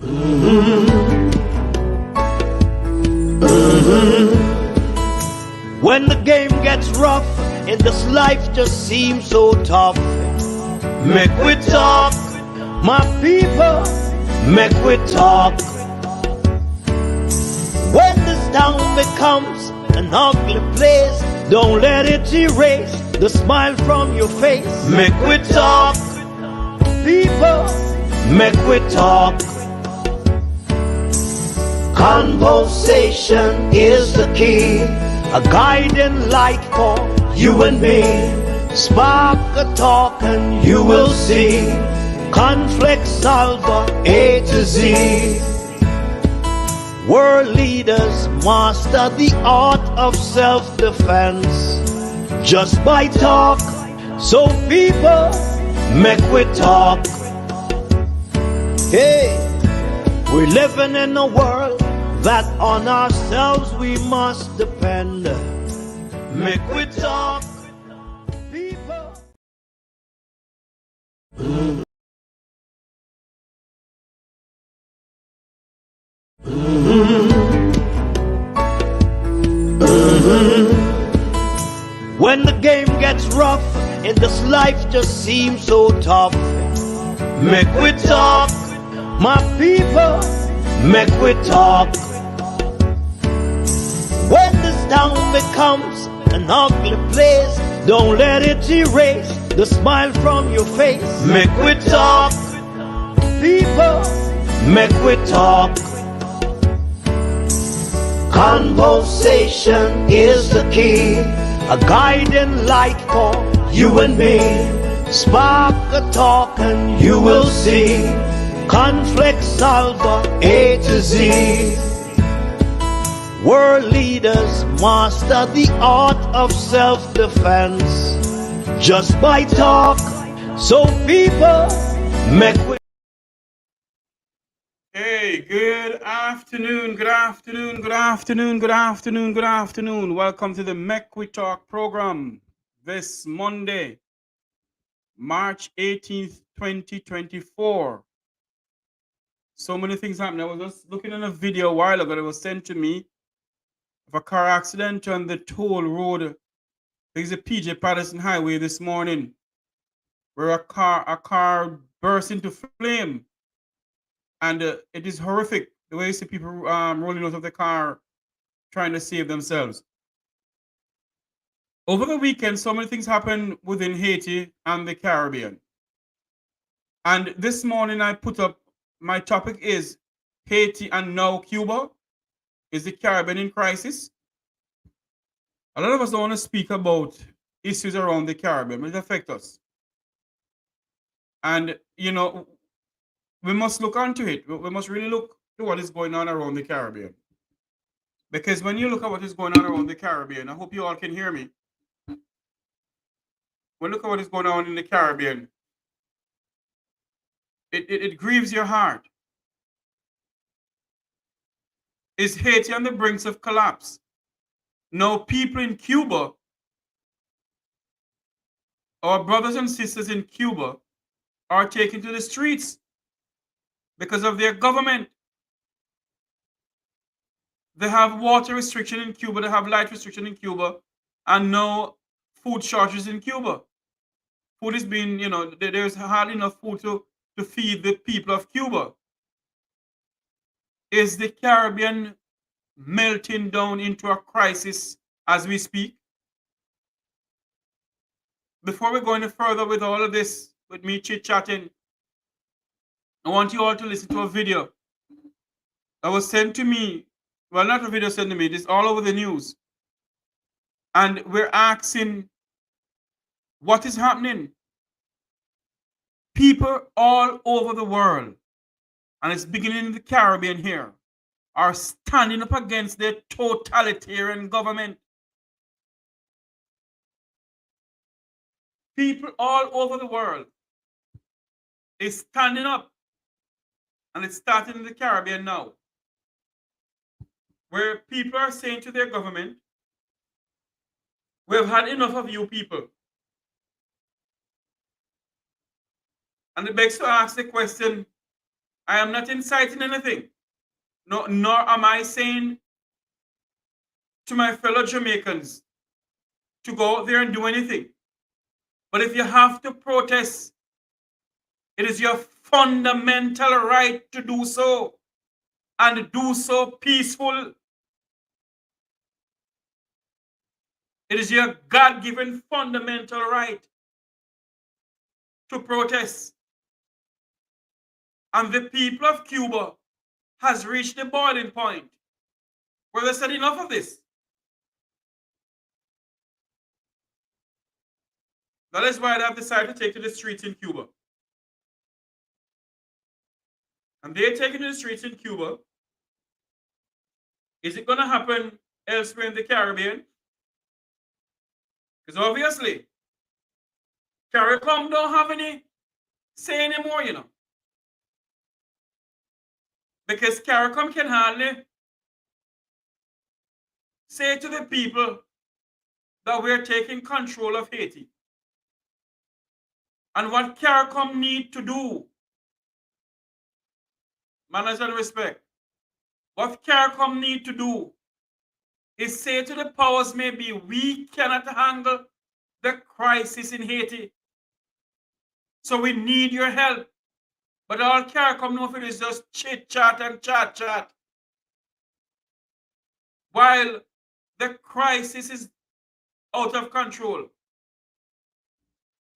When the game gets rough and this life just seems so tough, make we talk, my people, make we talk. When this town becomes an ugly place, don't let it erase the smile from your face. Make we talk, people, make we talk. Conversation is the key, a guiding light for you and me. Spark a talk and you will see. Conflict solver A to Z. World leaders master the art of self-defense just by talk. So people, make we talk. Hey, we're living in a world that on ourselves we must depend. Make we talk, people. When the game gets rough and this life just seems so tough, make we talk, my people, make we talk. When this town becomes an ugly place, don't let it erase the smile from your face. Make we talk, people, make we talk. Conversation is the key, a guiding light for you and me. Spark a talk and you will see. Conflict solver A to Z. World leaders master the art of self-defense just by talk. So people, make we. Hey, good afternoon, good afternoon, good afternoon, good afternoon, good afternoon. Welcome to the Make We Talk program this Monday, March 18th, 2024. So many things happening. I was just looking at a video a while ago that was sent to me of a car accident on the toll road. There's a PJ Patterson Highway this morning where a car burst into flame. And it is horrific the way you see people rolling out of the car trying to save themselves. Over the weekend, so many things happened within Haiti and the Caribbean. And this morning I put up, my topic is Haiti and now Cuba. Is the Caribbean in crisis? A lot of us don't want to speak about issues around the Caribbean, but it affects us. And, you know, we must look onto it. We must really look to what is going on around the Caribbean. Because when you look at what is going on around the Caribbean, I hope you all can hear me. When you look at what is going on in the Caribbean, it grieves your heart. Is Haiti on the brink of collapse? Now, people in Cuba, our brothers and sisters in Cuba, are taken to the streets because of their government. They have water restriction in Cuba, they have light restriction in Cuba, and no food shortages in Cuba. Food is being, there's hardly enough food to feed the people of Cuba. Is the Caribbean melting down into a crisis as we speak? Before we go any further with all of this, with me chit-chatting, I want you all to listen to a video that was sent to me. Well, not a video sent to me, this all over the news. And we're asking, what is happening? People all over the world, and it's beginning in the Caribbean here, are standing up against their totalitarian government. People all over the world is standing up. And it's starting in the Caribbean now, where people are saying to their government, we've had enough of you people. And it begs to ask the question, I am not inciting anything. No, nor am I saying to my fellow Jamaicans to go out there and do anything. But if you have to protest, it is your fundamental right to do so and do so peaceful. It is your God-given fundamental right to protest. And the people of Cuba has reached the boiling point where they said enough of this. That is why they have decided to take to the streets in Cuba. And they're taking to the streets in Cuba. Is it going to happen elsewhere in the Caribbean? Because obviously, CARICOM don't have any say anymore, you know. Because CARICOM can hardly say to the people that we're taking control of Haiti. And what CARICOM need to do, manners and respect, what CARICOM need to do is say to the powers maybe we cannot handle the crisis in Haiti. So we need your help. But all CARICOM know for is just chit chat and chat chat. While the crisis is out of control.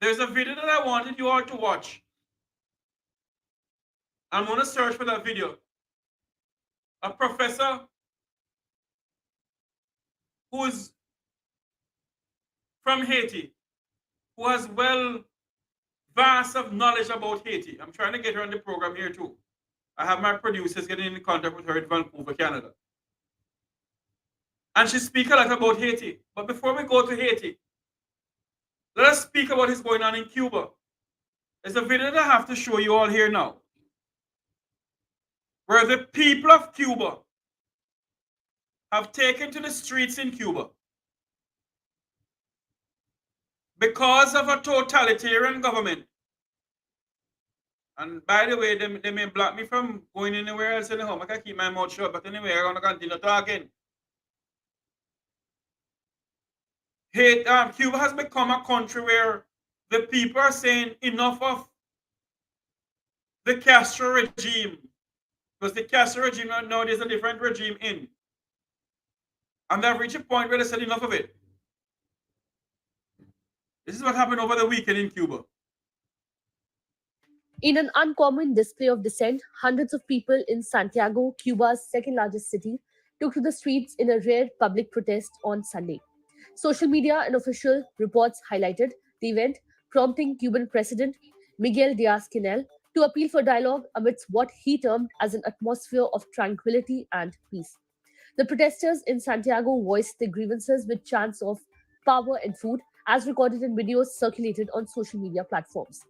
There's a video that I wanted you all to watch. I'm going to search for that video. A professor who is from Haiti, who has vast of knowledge about Haiti. I'm trying to get her on the program here too. I have my producers getting in contact with her in Vancouver, Canada. And she speaks a lot about Haiti. But before we go to Haiti, let us speak about what's going on in Cuba. There's a video that I have to show you all here now, where the people of Cuba have taken to the streets in Cuba because of a totalitarian government. And by the way, they may block me from going anywhere else in the home. I can keep my mouth shut, but anyway, I'm going to continue talking. Cuba has become a country where the people are saying enough of the Castro regime. Because the Castro regime, now there's a different regime in. And they've reached a point where they said enough of it. This is what happened over the weekend in Cuba. In an uncommon display of dissent, hundreds of people in Santiago, Cuba's second largest city, took to the streets in a rare public protest on Sunday. Social media and official reports highlighted the event, prompting Cuban President Miguel Diaz-Canel to appeal for dialogue amidst what he termed as an atmosphere of tranquility and peace. The protesters in Santiago voiced their grievances with chants of power and food, as recorded in videos circulated on social media platforms.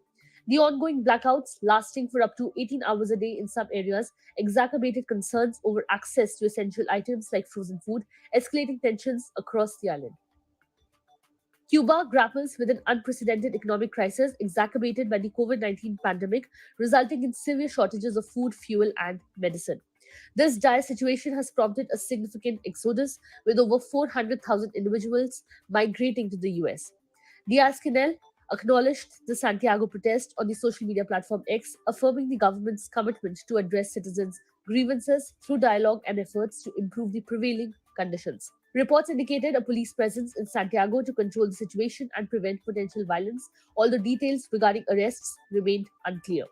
The ongoing blackouts, lasting for up to 18 hours a day in some areas, exacerbated concerns over access to essential items like frozen food, escalating tensions across the island. Cuba grapples with an unprecedented economic crisis exacerbated by the COVID-19 pandemic, resulting in severe shortages of food, fuel, and medicine. This dire situation has prompted a significant exodus, with over 400,000 individuals migrating to the US. Diaz-Canel acknowledged the Santiago protest on the social media platform X, affirming the government's commitment to address citizens' grievances through dialogue and efforts to improve the prevailing conditions. Reports indicated a police presence in Santiago to control the situation and prevent potential violence, although details regarding arrests remained unclear.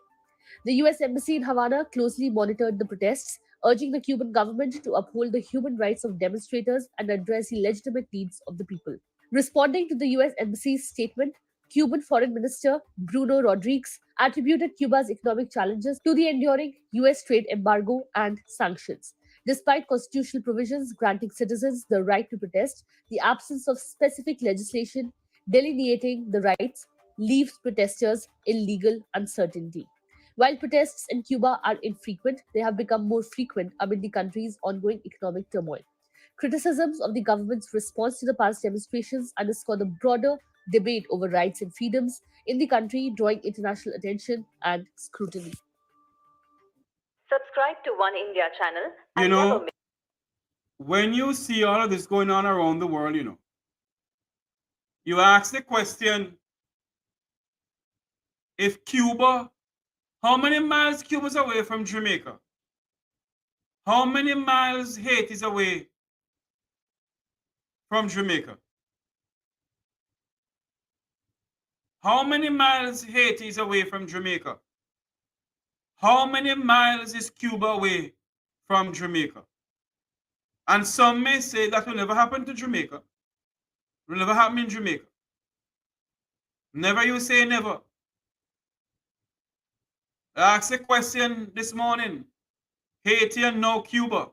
The US Embassy in Havana closely monitored the protests, urging the Cuban government to uphold the human rights of demonstrators and address the legitimate needs of the people. Responding to the US Embassy's statement, Cuban Foreign Minister Bruno Rodriguez attributed Cuba's economic challenges to the enduring US trade embargo and sanctions. Despite constitutional provisions granting citizens the right to protest, the absence of specific legislation delineating the rights leaves protesters in legal uncertainty. While protests in Cuba are infrequent, they have become more frequent amid the country's ongoing economic turmoil. Criticisms of the government's response to the past demonstrations underscore the broader debate over rights and freedoms in the country, drawing international attention and scrutiny. Subscribe to One India channel You and know, never miss. when you see all of this going on around the world, you ask the question, if Cuba, how many miles Cuba is away from Jamaica? How many miles Haiti is away from Jamaica? How many miles Haiti is away from Jamaica? How many miles is Cuba away from Jamaica? And some may say that will never happen to Jamaica. It will never happen in Jamaica. Never you say never. I asked a question this morning. Haiti and now Cuba.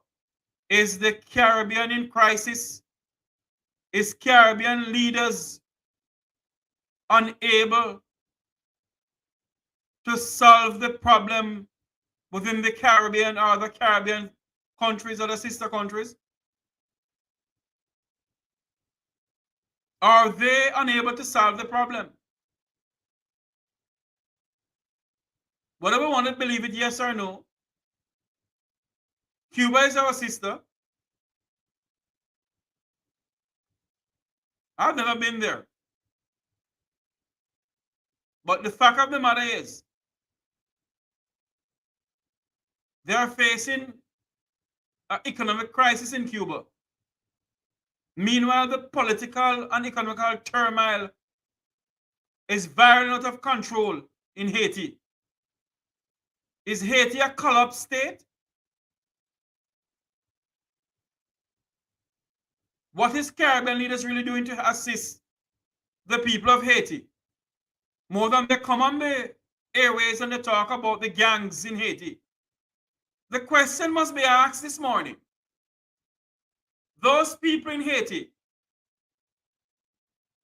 Is the Caribbean in crisis? Is Caribbean leaders unable to solve the problem within the Caribbean or the Caribbean countries or the sister countries? Are they unable to solve the problem? Whether we want to believe it, yes or no, Cuba is our sister. I've never been there. But the fact of the matter is, they are facing an economic crisis in Cuba. Meanwhile, the political and economical turmoil is violent out of control in Haiti. Is Haiti a collapsed state? What is Caribbean leaders really doing to assist the people of Haiti? More than they come on the airways and they talk about the gangs in Haiti. The question must be asked this morning. Those people in Haiti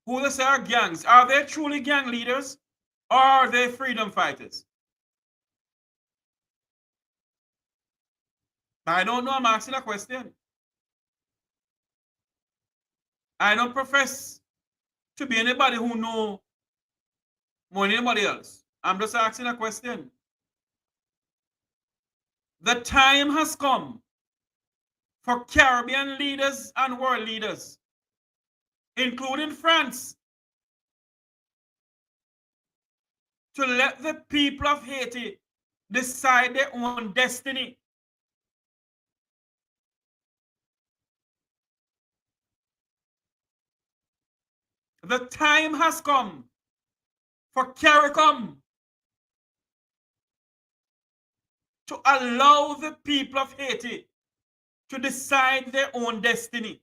who they say are gangs, are they truly gang leaders or are they freedom fighters? I don't know, I'm asking a question. I don't profess to be anybody who know more than anybody else. I'm just asking a question. The time has come for Caribbean leaders and world leaders, including France, to let the people of Haiti decide their own destiny. The time has come for CARICOM to allow the people of Haiti to decide their own destiny.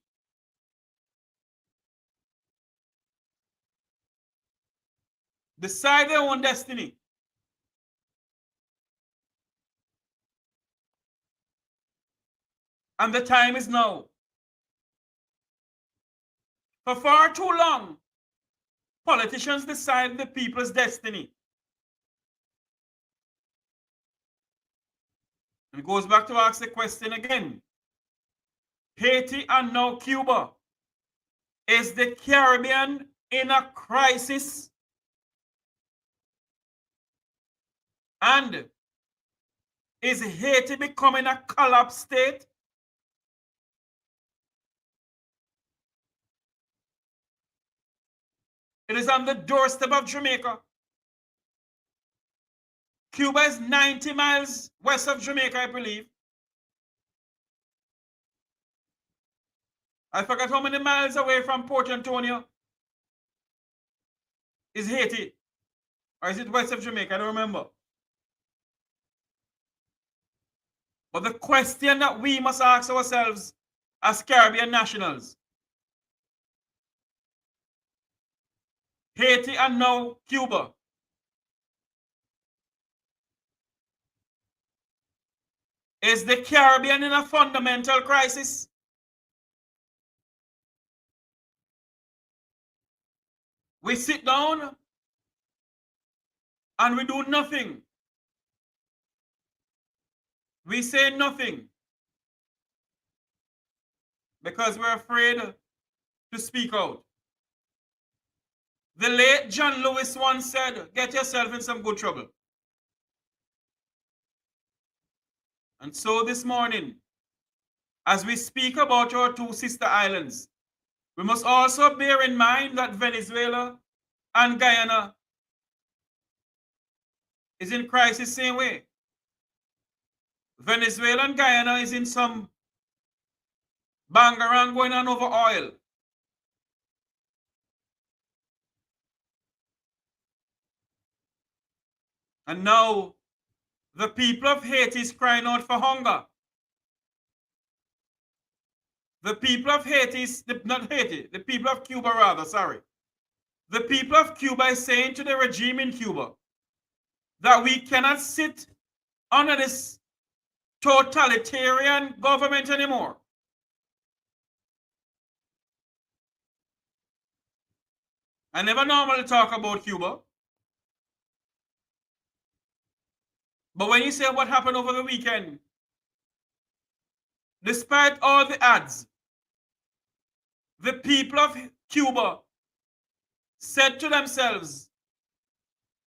Decide their own destiny. And the time is now. For far too long, politicians decide the people's destiny. And it goes back to ask the question again. Haiti and now Cuba. Is the Caribbean in a crisis? And is Haiti becoming a collapsed state? It is on the doorstep of Jamaica. Cuba is 90 miles west of Jamaica, I believe. I forgot how many miles away from Port Antonio is Haiti. Or is it west of Jamaica? I don't remember. But the question that we must ask ourselves as Caribbean nationals, Haiti and now Cuba, is the Caribbean in a fundamental crisis? We sit down and we do nothing. We say nothing because we're afraid to speak out. The late John Lewis once said, get yourself in some good trouble. And so this morning, as we speak about our two sister islands, we must also bear in mind that Venezuela and Guyana is in crisis same way. Venezuela and Guyana is in some bangarang going on over oil. And now the people of Haiti is crying out for hunger. The people of Haiti is, not Haiti, the people of Cuba rather, sorry. The people of Cuba is saying to the regime in Cuba that we cannot sit under this totalitarian government anymore. I never normally talk about Cuba. But when you say what happened over the weekend, despite all the ads, the people of Cuba said to themselves,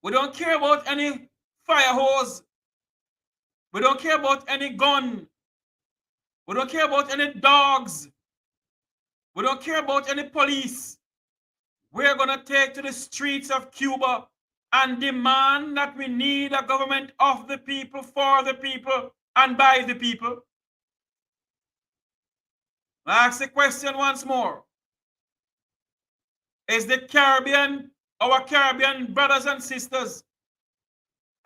we don't care about any fire hose. We don't care about any gun. We don't care about any dogs. We don't care about any police. We're going to take to the streets of Cuba and demand that we need a government of the people, for the people, and by the people. I ask the question once more. Is the Caribbean, our Caribbean brothers and sisters,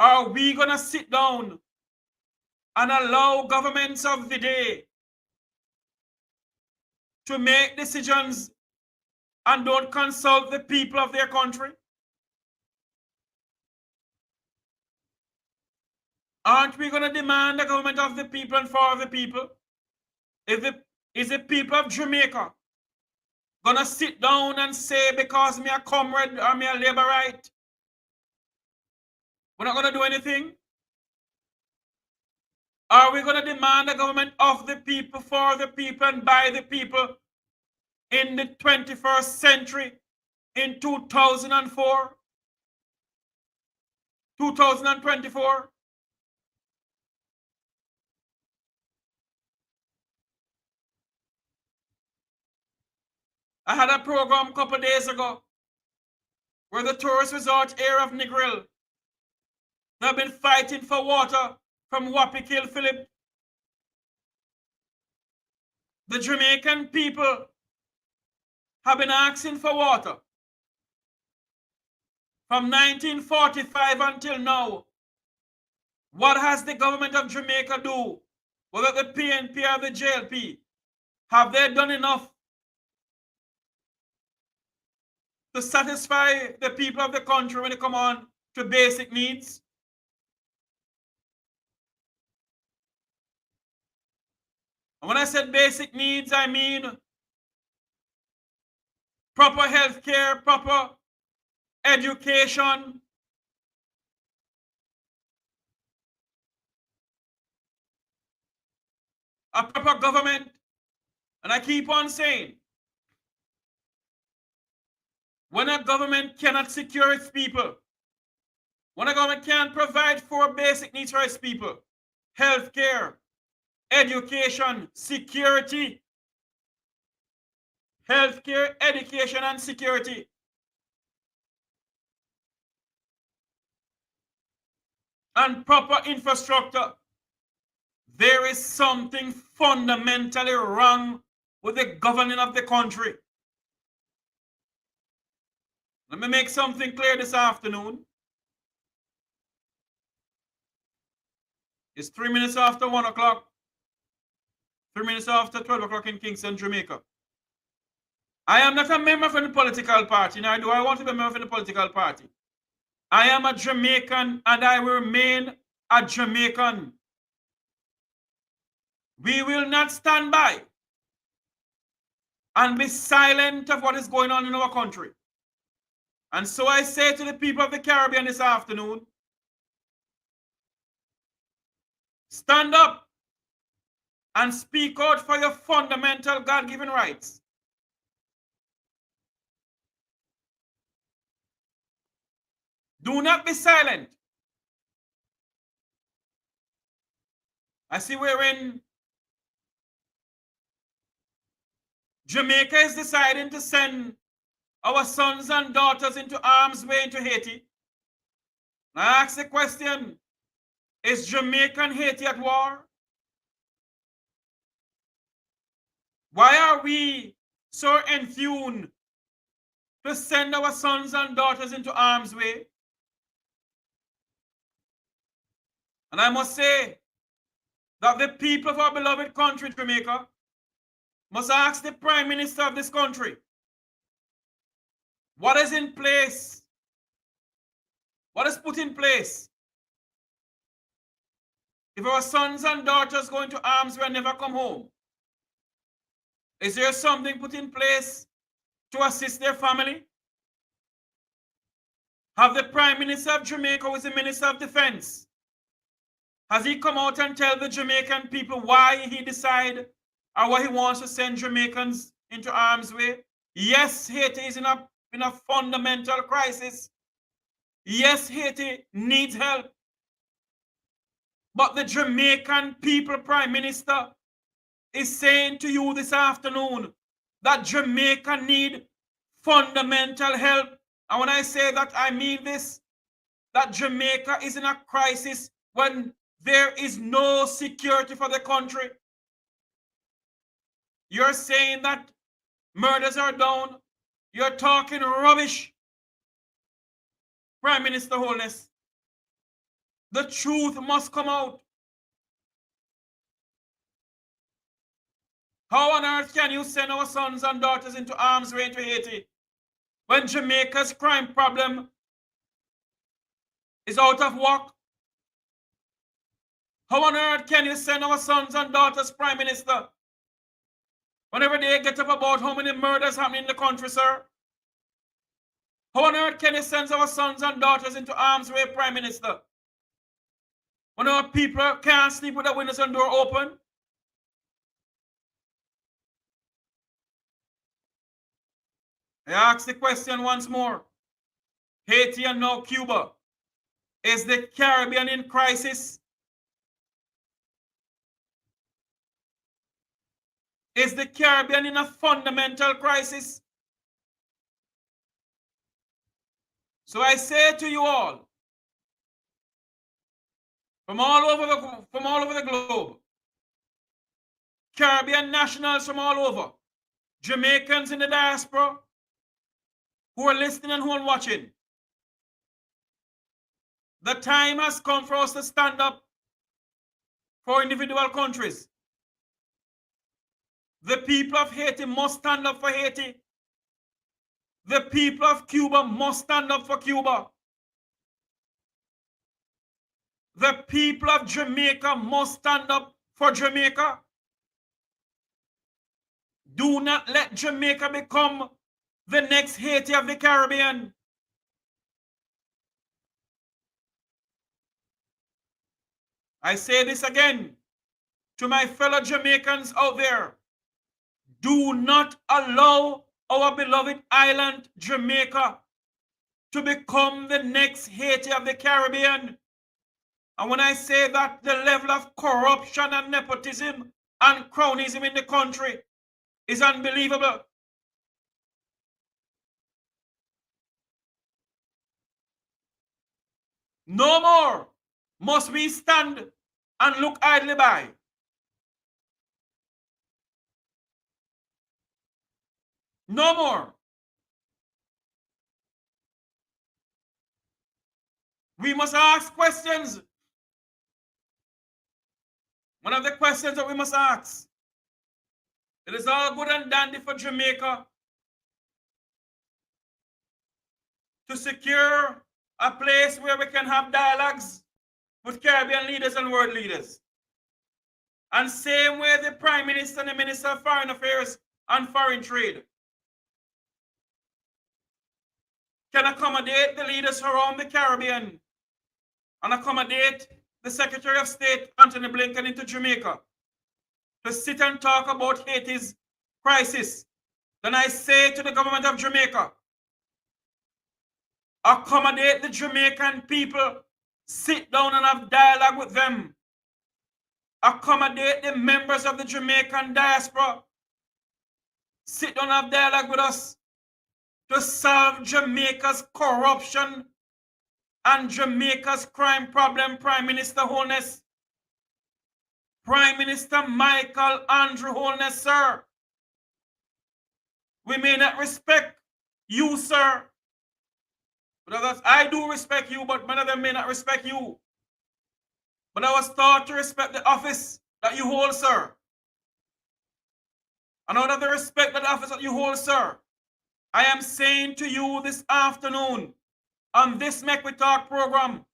are we going to sit down and allow governments of the day to make decisions and don't consult the people of their country? Aren't we going to demand the government of the people and for the people? Is the people of Jamaica going to sit down and say, because me a comrade or me a laborite, we're not going to do anything? Are we going to demand the government of the people, for the people, and by the people in the 21st century in 2004, 2024? I had a program a couple days ago where the tourist resort area of Negril, they've been fighting for water from Wapikil Philip. The Jamaican people have been asking for water from 1945 until now. What has the government of Jamaica do? Whether the PNP or the JLP, have they done enough to satisfy the people of the country when it come on to basic needs? And when I said basic needs, I mean proper health care, proper education, a proper government. And I keep on saying, when a government cannot secure its people, when a government can't provide for basic needs for its people, health care, education, security, health care, education, and security, and proper infrastructure, there is something fundamentally wrong with the governing of the country. Let me make something clear this afternoon. It's 3 minutes after 1 o'clock, 3 minutes after 12 o'clock in Kingston, Jamaica. I am not a member of any political party, nor do I want to be a member of any political party. I am a Jamaican and I will remain a Jamaican. We will not stand by and be silent of what is going on in our country. And so I say to the people of the Caribbean this afternoon, stand up and speak out for your fundamental God-given rights. Do not be silent. I see wherein Jamaica is deciding to send our sons and daughters into harm's way into Haiti. I ask the question, is Jamaica and Haiti at war? Why are we so enthused to send our sons and daughters into harm's way? And I must say that the people of our beloved country, Jamaica, must ask the Prime Minister of this country, what is in place? What is put in place? If our sons and daughters go into arms way and never come home, is there something put in place to assist their family? Have the Prime Minister of Jamaica, who is the Minister of Defense, has he come out and tell the Jamaican people why he decided or why he wants to send Jamaicans into harm's way? Yes, Haiti is in a fundamental crisis. Yes, Haiti needs help. But the Jamaican people, Prime Minister, is saying to you this afternoon that Jamaica need fundamental help. And when I say that, I mean this, that Jamaica is in a crisis when there is no security for the country. You're saying that murders are down. You're talking rubbish. Prime Minister Holness, the truth must come out. How on earth can you send our sons and daughters into harm's way into Haiti when Jamaica's crime problem is out of work? How on earth can you send our sons and daughters, Prime Minister, whenever they get up about how many murders happening in the country, sir? How on earth can you send our sons and daughters into harm's way, Prime Minister, when our people can't sleep with the windows and door open? I ask the question once more. Haiti and now Cuba. Is the Caribbean in crisis? Is the Caribbean in a fundamental crisis? So I say to you all, from all over the globe, Caribbean nationals from all over, Jamaicans in the diaspora, who are listening and who are watching, the time has come for us to stand up for individual countries. The people of Haiti must stand up for Haiti. The people of Cuba must stand up for Cuba. The people of Jamaica must stand up for Jamaica. Do not let Jamaica become the next Haiti of the Caribbean. I say this again to my fellow Jamaicans out there. Do not allow our beloved island, Jamaica, to become the next Haiti of the Caribbean. And when I say that, the level of corruption and nepotism and cronyism in the country is unbelievable. No more must we stand and look idly by. No more. We must ask questions. One of the questions that we must ask, it is all good and dandy for Jamaica to secure a place where we can have dialogues with Caribbean leaders and world leaders. And same way the Prime Minister and the Minister of Foreign Affairs and Foreign Trade can accommodate the leaders around the Caribbean and accommodate the Secretary of State, Anthony Blinken, into Jamaica to sit and talk about Haiti's crisis. Then I say to the government of Jamaica, accommodate the Jamaican people, sit down and have dialogue with them. accommodate the members of the Jamaican diaspora, sit down and have dialogue with us to solve Jamaica's corruption and Jamaica's crime problem. Prime Minister Holness, Prime Minister Michael Andrew Holness, sir. We may not respect you, sir. But I do respect you, but many of them may not respect you. But I was taught to respect the office that you hold, sir. And out of the respect of the office that you hold, sir, I am saying to you this afternoon on this Make We Talk program,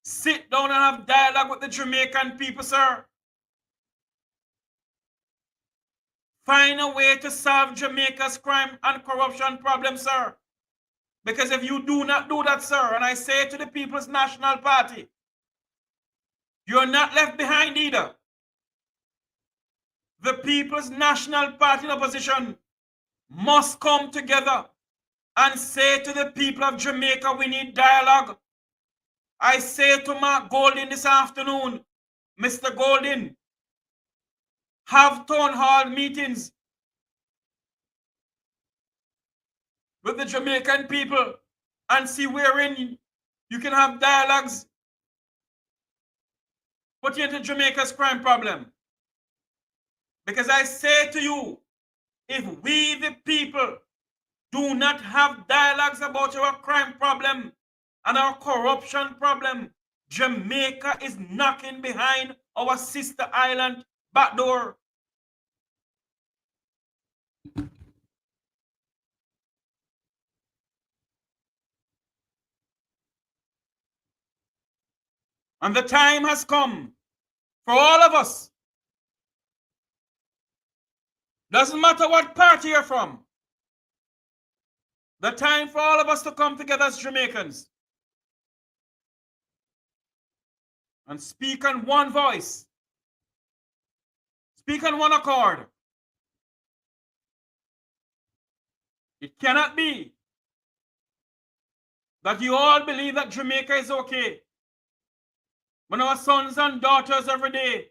sit down and have dialogue with the Jamaican people, sir. Find a way to solve Jamaica's crime and corruption problem, sir. Because if you do not do that, sir, and I say to the People's National Party, you're not left behind either. The People's National Party in opposition must come together and say to the people of Jamaica, we need dialogue. I say to Mark Golding this afternoon, Mr. Golding, have town hall meetings with the Jamaican people and see wherein you can have dialogues put into Jamaica's crime problem. Because I say to you, if we the people do not have dialogues about our crime problem and our corruption problem, Jamaica is knocking behind our sister island back door. And the time has come for all of us. Doesn't matter what party you're from. The time for all of us to come together as Jamaicans and speak on one voice. Speak on one accord. It cannot be that you all believe that Jamaica is okay when our sons and daughters every day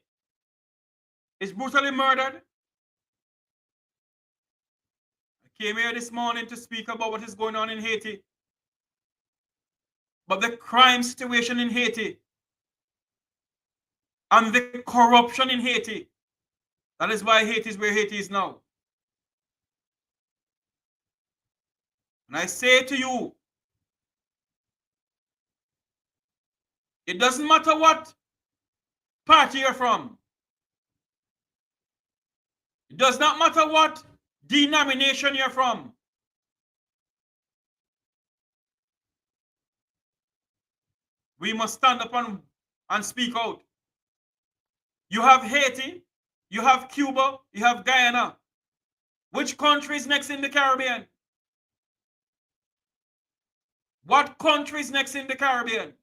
is brutally murdered. I came here this morning to speak about what is going on in Haiti. But the crime situation in Haiti and the corruption in Haiti, that is why Haiti is where Haiti is now. And I say to you, it doesn't matter what party you're from. It does not matter what denomination you're from. We must stand up and speak out. You have Haiti, you have Cuba, you have Guyana. Which country is next in the Caribbean? What country is next in the Caribbean?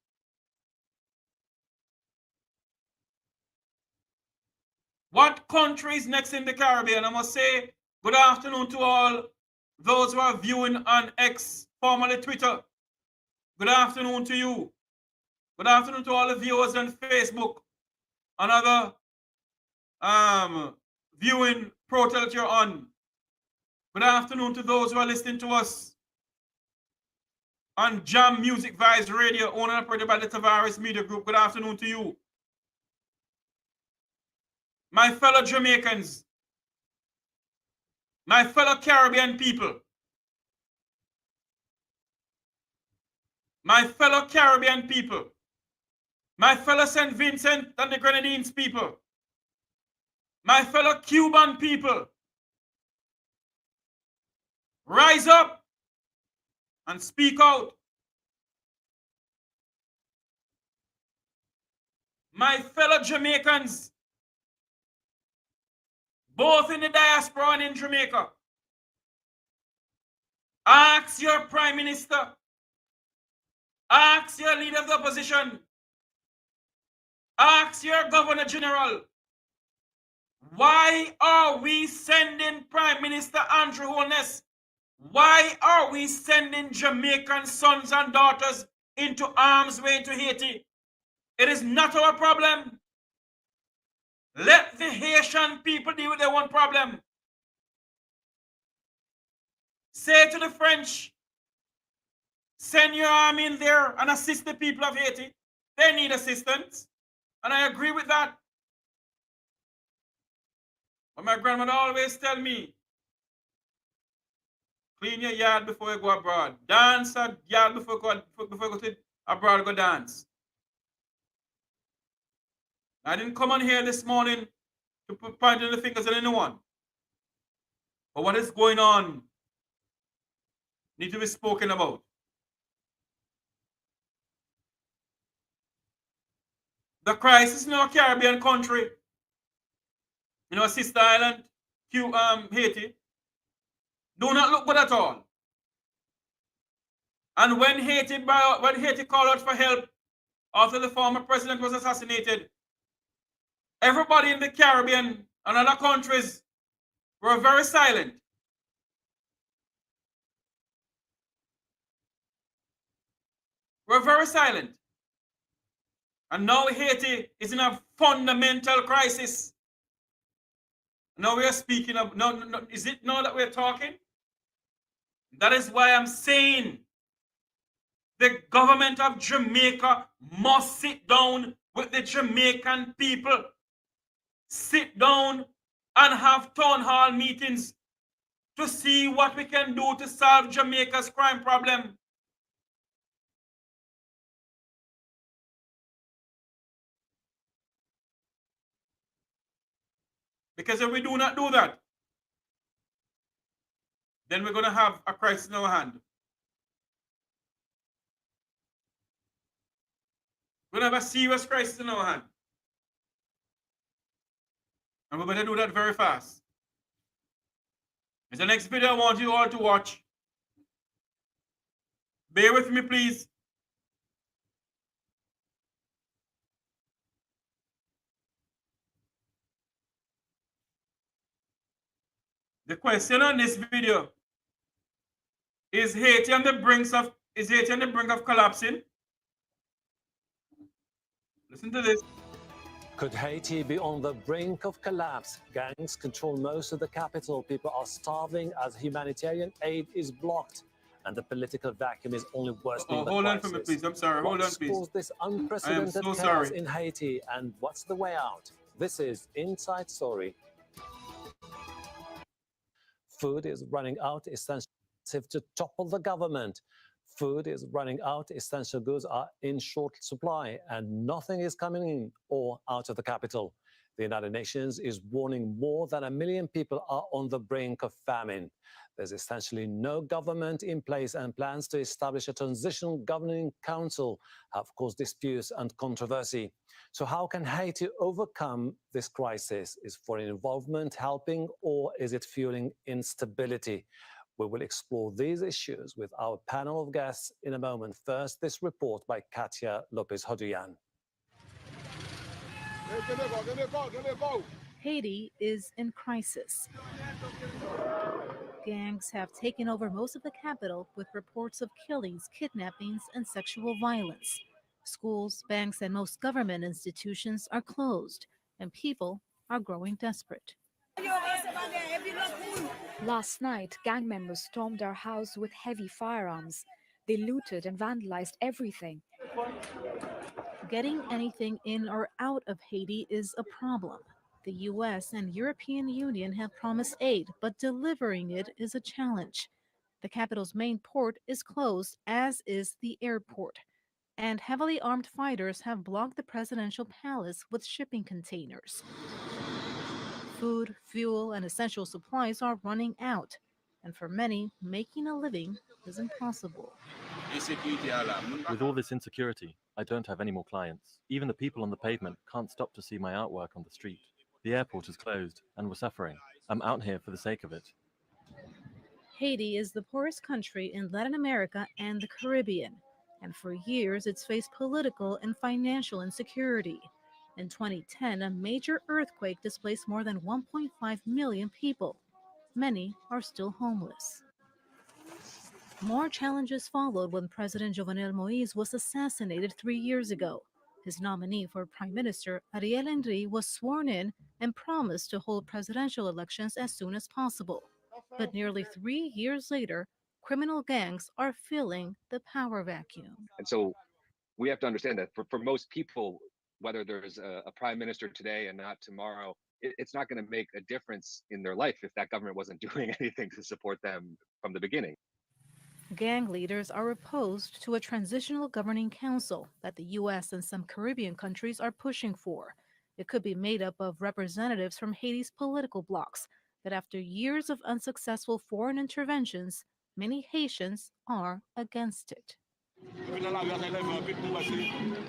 What country is next in the Caribbean? I must say good afternoon to all those who are viewing on X, formerly Twitter. Good afternoon to you. Good afternoon to all the viewers on Facebook and other viewing portal that you're on. Good afternoon to those who are listening to us on Jam Music Vibes Radio, owned and operated by the Tavares Media Group. Good afternoon to you. My fellow Jamaicans, my fellow Caribbean people, my fellow Caribbean people, my fellow St. Vincent and the Grenadines people, my fellow Cuban people, rise up and speak out. My fellow Jamaicans, both in the diaspora and in Jamaica, ask your Prime Minister, ask your leader of the opposition, ask your Governor General, why are we sending Prime Minister Andrew Holness? Why are we sending Jamaican sons and daughters into harm's way into Haiti? It is not our problem. Let the Haitian people deal with their own problem. Say to the French, send your army in there and assist the people of Haiti. They need assistance. And I agree with that. But my grandmother always tell me, clean your yard before you go abroad. Dance a yard before you go to abroad, go dance. I didn't come on here this morning to put pointing the fingers at anyone. But what is going on needs to be spoken about. The crisis in our Caribbean country, in our sister island, Haiti, do not look good at all. And when Haiti called out for help after the former president was assassinated, everybody in the Caribbean and other countries were very silent. We're very silent. And now Haiti is in a fundamental crisis. Now we are speaking of, no, is it now that we're talking? That is why I'm saying the government of Jamaica must sit down with the Jamaican people. Sit down and have town hall meetings to see what we can do to solve Jamaica's crime problem. Because if we do not do that, then we're going to have a crisis in our hand. We're going to have a serious crisis in our hand. And we better do that very fast. It's the next video I want you all to watch. Bear with me, please. The question on this video is Haiti on the brink of collapsing? Listen to this. Could Haiti be on the brink of collapse? Gangs control most of the capital. People are starving as humanitarian aid is blocked. And the political vacuum is only worsening the hold crisis. on for me, please. I'm sorry. Hold on, please. What's caused this unprecedented chaos in Haiti, and what's the way out? This is Inside Story. Food is running out, essential to topple the government. Food is running out, essential goods are in short supply, and nothing is coming in or out of the capital. The United Nations is warning more than 1 million people are on the brink of famine. There's essentially no government in place, and plans to establish a transitional governing council have caused disputes and controversy. So how can Haiti overcome this crisis? Is foreign involvement helping, or is it fueling instability? We will explore these issues with our panel of guests in a moment. First, this report by Katia Lopez-Hodoyan. Haiti is in crisis. Gangs have taken over most of the capital, with reports of killings, kidnappings, and sexual violence. Schools, banks, and most government institutions are closed, and people are growing desperate. Last night, gang members stormed our house with heavy firearms. They looted and vandalized everything. Getting anything in or out of Haiti is a problem. The US and European Union have promised aid, but delivering it is a challenge. The capital's main port is closed, as is the airport. And heavily armed fighters have blocked the presidential palace with shipping containers. Food, fuel, and essential supplies are running out. And for many, making a living is impossible. With all this insecurity, I don't have any more clients. Even the people on the pavement can't stop to see my artwork on the street. The airport is closed, and we're suffering. I'm out here for the sake of it. Haiti is the poorest country in Latin America and the Caribbean, and for years it's faced political and financial insecurity. In 2010, a major earthquake displaced more than 1.5 million people. Many are still homeless. More challenges followed when President Jovenel Moïse was assassinated 3 years ago. His nominee for Prime Minister, Ariel Henry, was sworn in and promised to hold presidential elections as soon as possible. But nearly 3 years later, criminal gangs are filling the power vacuum. And so we have to understand that for most people, whether there's a prime minister today and not tomorrow, it's not going to make a difference in their life if that government wasn't doing anything to support them from the beginning. Gang leaders are opposed to a transitional governing council that the U.S. and some Caribbean countries are pushing for. It could be made up of representatives from Haiti's political blocs, but after years of unsuccessful foreign interventions, many Haitians are against it.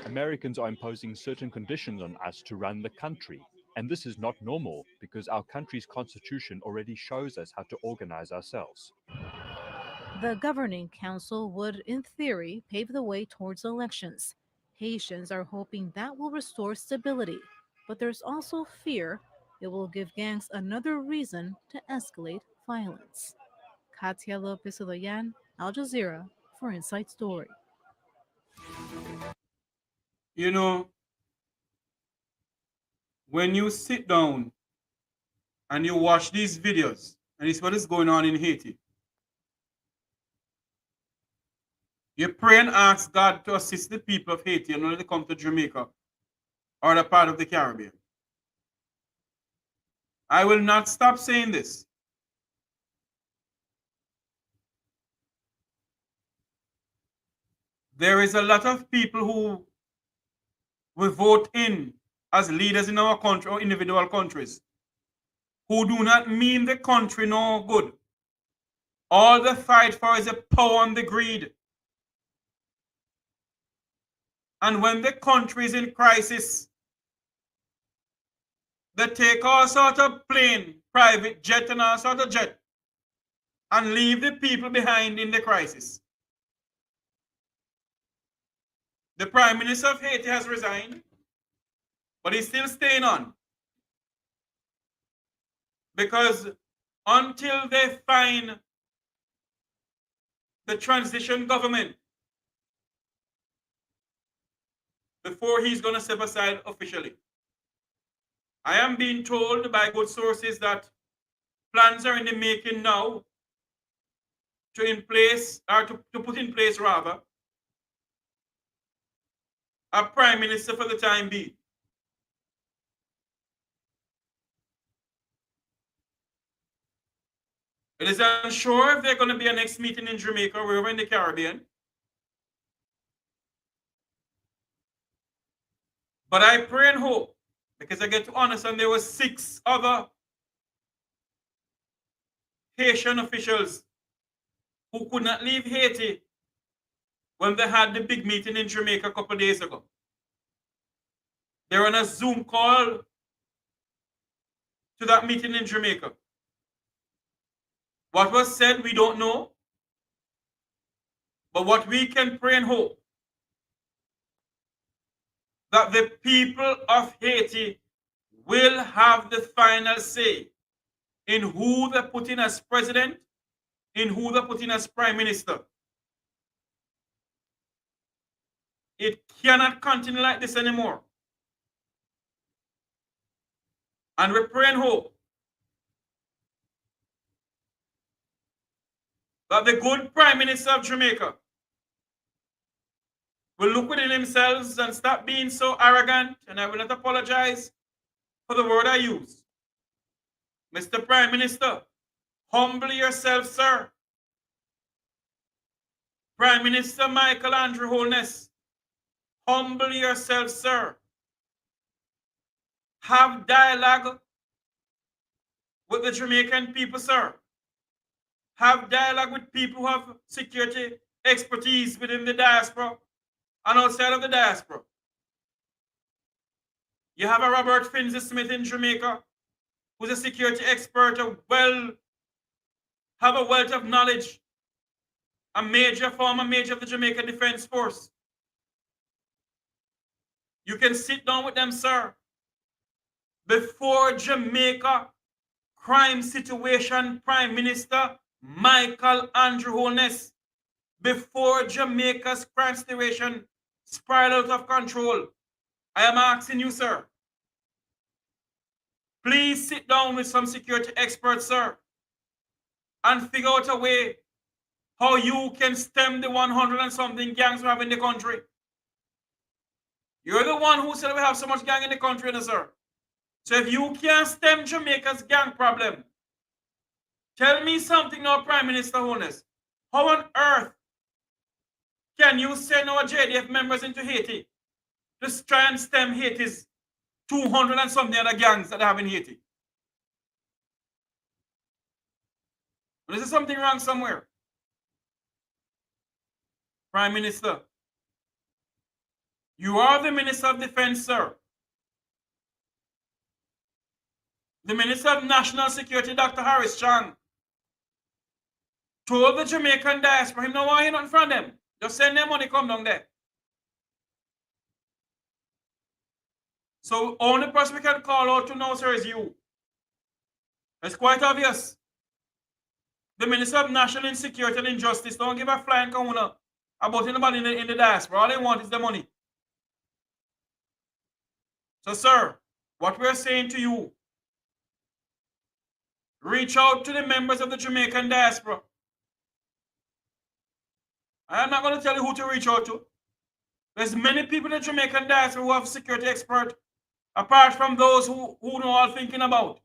Americans are imposing certain conditions on us to run the country. And this is not normal because our country's constitution already shows us how to organize ourselves. The governing council would, in theory, pave the way towards elections. Haitians are hoping that will restore stability, but there's also fear it will give gangs another reason to escalate violence. Katia Lopez-Oloyan, Al Jazeera, for Inside Story. You know, when you sit down and you watch these videos, and it's what is going on in Haiti, you pray and ask God to assist the people of Haiti in order to come to Jamaica or other part of the Caribbean. I will not stop saying this. There is a lot of people who will vote in as leaders in our country or individual countries who do not mean the country no good. All they fight for is the power and the greed. And when the country is in crisis, they take all sort of plane, private jet and all sort of jet and leave the people behind in the crisis. The Prime Minister of Haiti has resigned, but he's still staying on. Because until they find the transition government, before he's going to step aside officially. I am being told by good sources that plans are in the making now to put in place rather a prime minister for the time being. It is unsure if there's going to be a next meeting in Jamaica or wherever in the Caribbean. But I pray and hope, because I get to understand there were 6 other Haitian officials who could not leave Haiti when they had the big meeting in Jamaica a couple of days ago. They're on a Zoom call to that meeting in Jamaica. What was said, we don't know. But what we can pray and hope, that the people of Haiti will have the final say in who they put in as president, in who they put in as prime minister. It cannot continue like this anymore. And we pray and hope that the good prime minister of Jamaica will look within themselves and stop being so arrogant, and I will not apologize for the word I use. Mr. Prime Minister, humble yourself, sir. Prime Minister Michael Andrew Holness, humble yourself, sir. Have dialogue with the Jamaican people, sir. Have dialogue with people who have security expertise within the diaspora and outside of the diaspora. You have a Robert Finzi Smith in Jamaica, who's a security expert, have a wealth of knowledge, former major of the Jamaica Defense Force. You can sit down with them, sir. Before Jamaica crime situation Prime Minister Michael Andrew Holness, before Jamaica's crime situation spiraled out of control, I am asking you, sir, please sit down with some security experts, sir, and figure out a way how you can stem the 100 and something gangs we have in the country. You're the one who said we have so much gang in the country, sir. So if you can't stem Jamaica's gang problem, tell me something now, Prime Minister Holness. How on earth can you send our JDF members into Haiti to try and stem Haiti's 200 and something other gangs that they have in Haiti? Well, is there something wrong somewhere? Prime Minister, you are the Minister of Defense, sir. The Minister of National Security, Dr. Harris Chang, told the Jamaican diaspora him no want hear nothing from them. Just send them money, come down there. So only person we can call out to now, sir, is you. It's quite obvious. The Minister of National Insecurity and Injustice don't give a flying kahuna about anybody in the diaspora. All they want is the money. So, sir, what we're saying to you, reach out to the members of the Jamaican diaspora. I am not going to tell you who to reach out to. There's many people in the Jamaican diaspora who have security expert, apart from those who know all thinking about.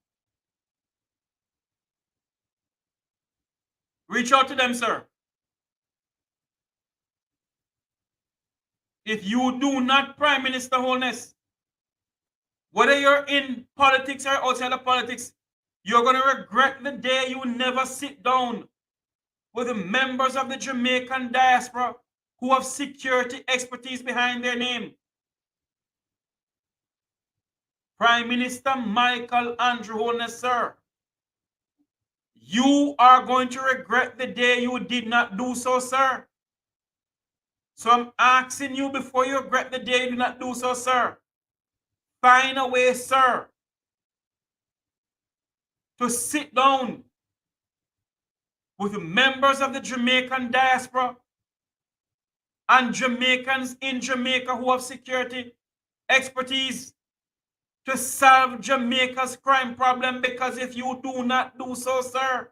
Reach out to them, sir. If you do not, Prime Minister Holness, whether you're in politics or outside of politics, you're going to regret the day you never sit down with the members of the Jamaican diaspora who have security expertise behind their name. Prime Minister Michael Andrew Holness, sir, you are going to regret the day you did not do so, sir. So I'm asking you before you regret the day you did not do so, sir. Find a way, sir, to sit down with members of the Jamaican diaspora and Jamaicans in Jamaica who have security expertise to solve Jamaica's crime problem, because if you do not do so, sir,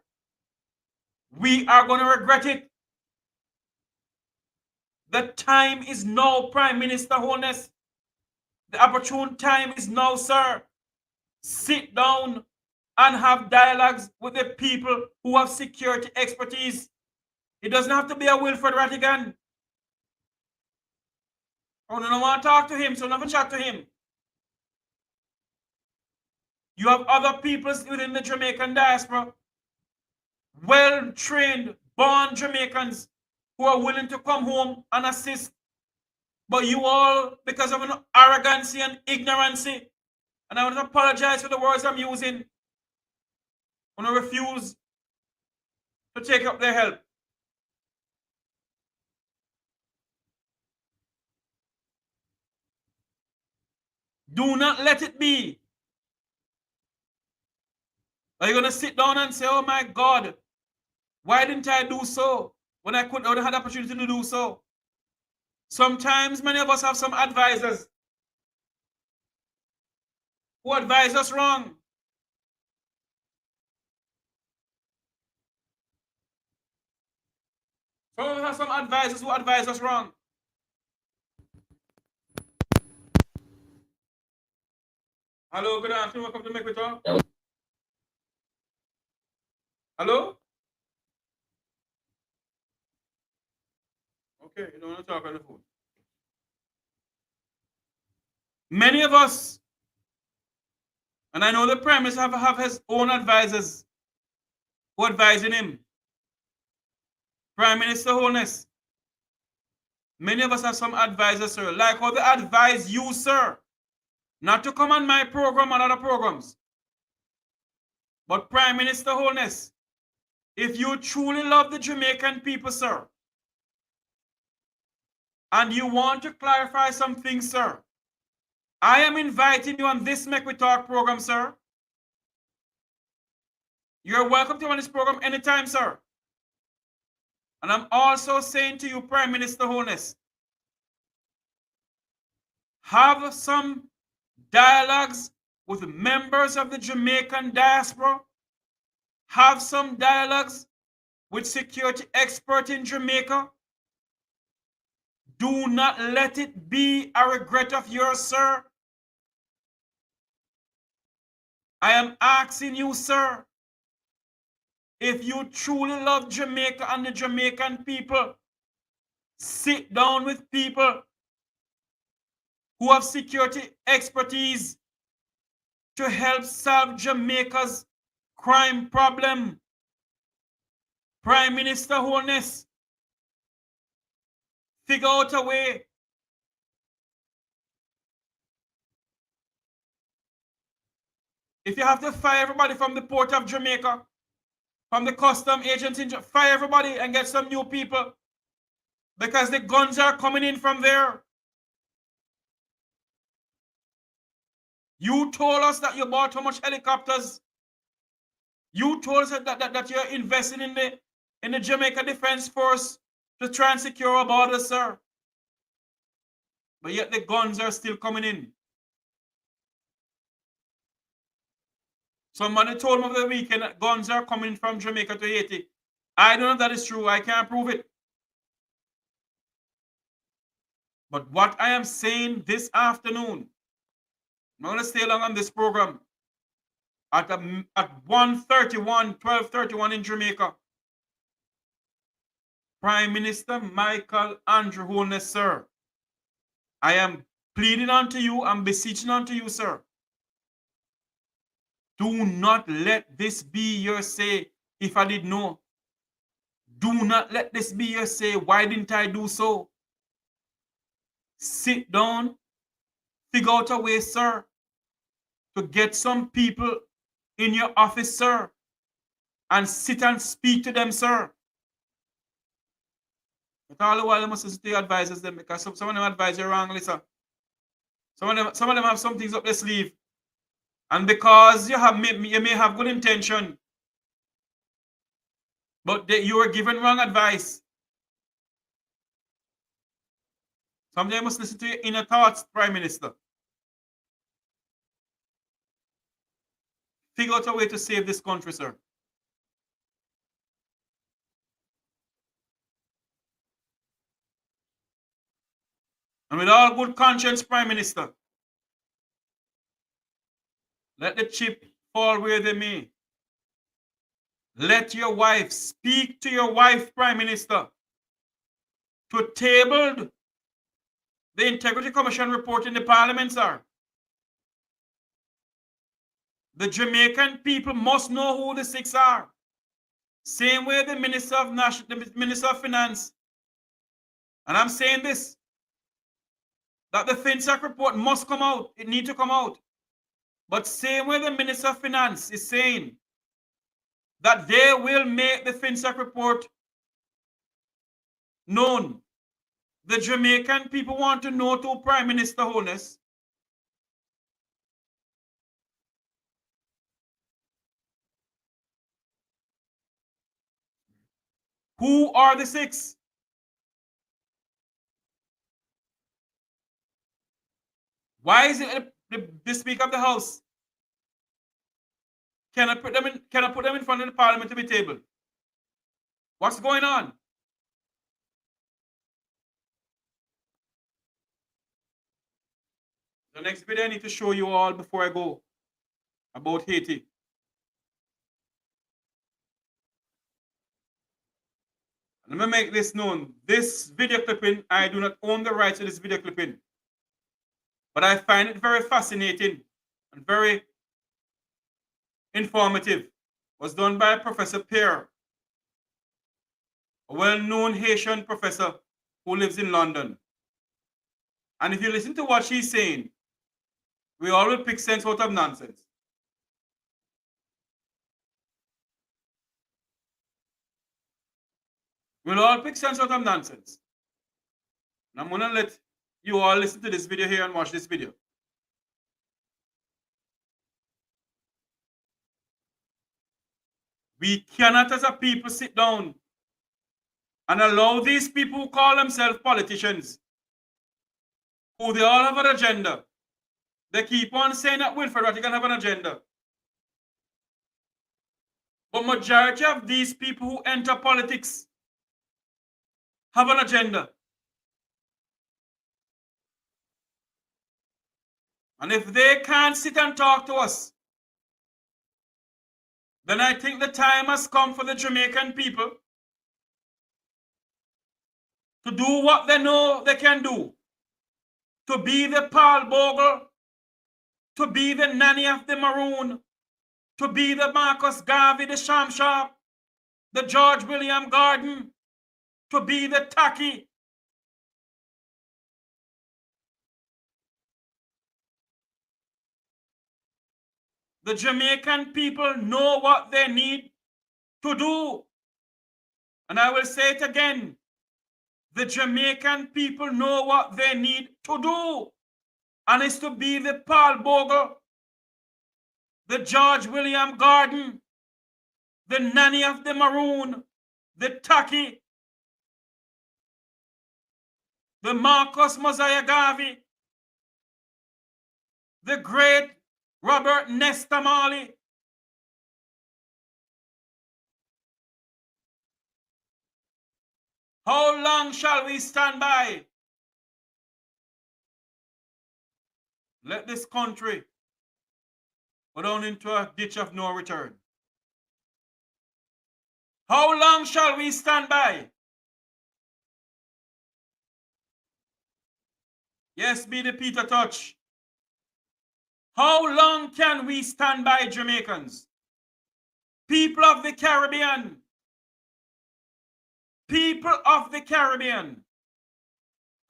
we are going to regret it. The time is now, Prime Minister Holness. The opportune time is now, sir. Sit down and have dialogues with the people who have security expertise. It doesn't have to be a Wilfred Rattigan. I don't want to talk to him, so never chat to him. You have other people within the Jamaican diaspora, well-trained, born Jamaicans, who are willing to come home and assist. But you all, because of an arrogancy and ignorancy, and I want to apologize for the words I'm using, want to refuse to take up their help. Do not let it be. Are you going to sit down and say, oh my God, why didn't I do so when I could have had the opportunity to do so? Sometimes many of us have some advisors who advise us wrong. Some of us have some advisors who advise us wrong. Hello, good afternoon. Welcome to Make We Talk. Hello? Okay, you don't want to talk on the phone. Many of us, and I know the Prime Minister have his own advisors who are advising him. Prime Minister Holness, many of us have some advisors, sir, like how they advise you, sir, not to come on my program and other programs. But Prime Minister Holness, if you truly love the Jamaican people, sir, and you want to clarify some things, sir, I am inviting you on this Make We Talk program, sir. You're welcome to on this program anytime, sir. And I'm also saying to you, Prime Minister Holness, have some dialogues with members of the Jamaican diaspora, have some dialogues with security experts in Jamaica. Do not let it be a regret of yours, sir. I am asking you, sir, if you truly love Jamaica and the Jamaican people, sit down with people who have security expertise to help solve Jamaica's crime problem. Prime Minister Holness, figure out a way. If you have to fire everybody from the port of Jamaica, from the custom agents, fire everybody and get some new people, because the guns are coming in from there. You told us that you bought how much helicopters. You told us that you're investing in the Jamaica Defense Force to try and secure our borders, sir. But yet the guns are still coming in. Somebody told me over the weekend that guns are coming from Jamaica to Haiti. I don't know if that is true. I can't prove it. But what I am saying this afternoon, I'm going to stay long on this program. At 12:31 in Jamaica, Prime Minister Michael Andrew Holness, sir, I am pleading unto you and beseeching unto you, sir. Do not let this be your say, if I did know. Do not let this be your say, why didn't I do so? Sit down, figure out a way, sir, to get some people in your office, sir, and sit and speak to them, sir. But all the while, you must listen to your advisors, them, because some of them advise you wrongly, sir. Some of them have some things up their sleeve. And because you may have good intention, but you were given wrong advice. Sometimes you must listen to your inner thoughts, Prime Minister. Figure out a way to save this country, sir. And with all good conscience, Prime Minister, let the chip fall where they may. Let your wife, speak to your wife, Prime Minister, to table the Integrity Commission report in the Parliament, sir. The Jamaican people must know who the six are. Same way the Minister of Finance. And I'm saying this, that the FinSec report must come out. It needs to come out. But same way the Minister of Finance is saying that they will make the FinSec report known. The Jamaican people want to know to Prime Minister Holness. Who are the six? Why is it the Speaker of the House cannot put them in front of the Parliament to be tabled? What's going on? The next video I need to show you all before I go about Haiti. Let me make this known. This video clipping, I do not own the rights to this video clipping. But I find it very fascinating and very informative. It was done by Professor Pierre, a well-known Haitian professor who lives in London. And if you listen to what she's saying, we all will pick sense out of nonsense. We'll all pick sense out of nonsense. And I'm going to let you all listen to this video here and watch this video. We cannot as a people sit down and allow these people who call themselves politicians who they all have an agenda. They keep on saying that Wilfred Rattigan have an agenda. But majority of these people who enter politics have an agenda. And if they can't sit and talk to us, then I think the time has come for the Jamaican people to do what they know they can do. To be the Paul Bogle, to be the Nanny of the Maroon, to be the Marcus Garvey, the Sham Sharp, the George William Gordon, to be the Tacky. The Jamaican people know what they need to do. And I will say it again. The Jamaican people know what they need to do. And it's to be the Paul Bogle, the George William Gordon, the Nanny of the Maroon, the Tacky, the Marcus Mosiah Garvey, the great Robert Nesta Marley. How long shall we stand by? Let this country go down into a ditch of no return. How long shall we stand by? Yes, be the Peter Touch. How long can we stand by, Jamaicans? People of the Caribbean. People of the Caribbean.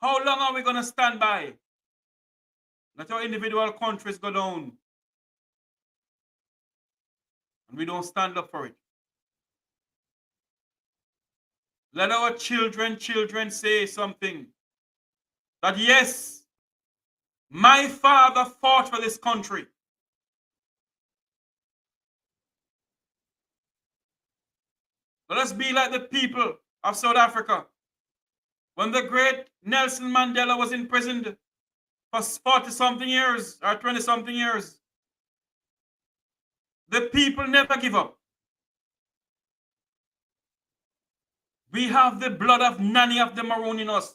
How long are we going to stand by? Let our individual countries go down. And we don't stand up for it. Let our children say something. That yes, my father fought for this country. Let us be like the people of South Africa. When the great Nelson Mandela was imprisoned for 40-something years or 20-something years, the people never give up. We have the blood of Nanny of the Maroon in us.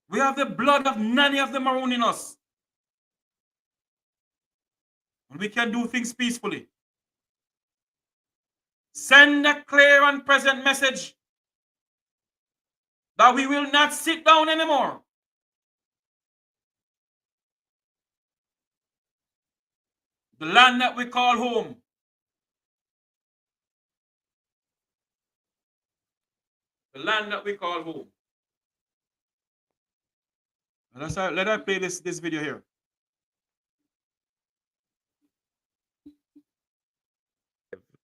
We have the blood of Nanny of the Maroon in us. And we can do things peacefully. Send a clear and present message that we will not sit down anymore. The land that we call home. The land that we call home. Let us play this video here.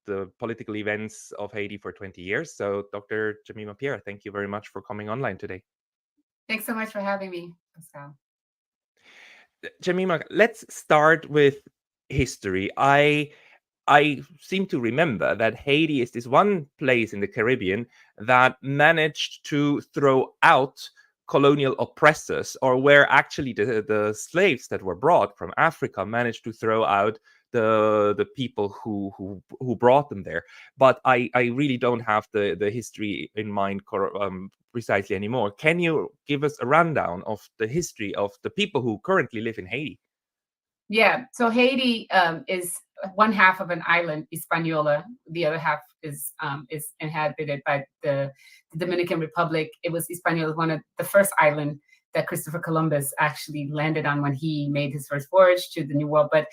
The political events of Haiti for 20 years. So Dr. Jemima Pierre, thank you very much for coming online today. Thanks so much for having me, Pascal. Jemima, let's start with history. I seem to remember that Haiti is this one place in the Caribbean that managed to throw out colonial oppressors, or where actually the slaves that were brought from Africa managed to throw out the people who brought them there. But I really don't have the history in mind precisely anymore. Can you give us a rundown of the history of the people who currently live in Haiti? Yeah, so Haiti is one half of an island, Hispaniola. The other half is inhabited by the Dominican Republic. It was Hispaniola, one of the first island that Christopher Columbus actually landed on when he made his first voyage to the New World. But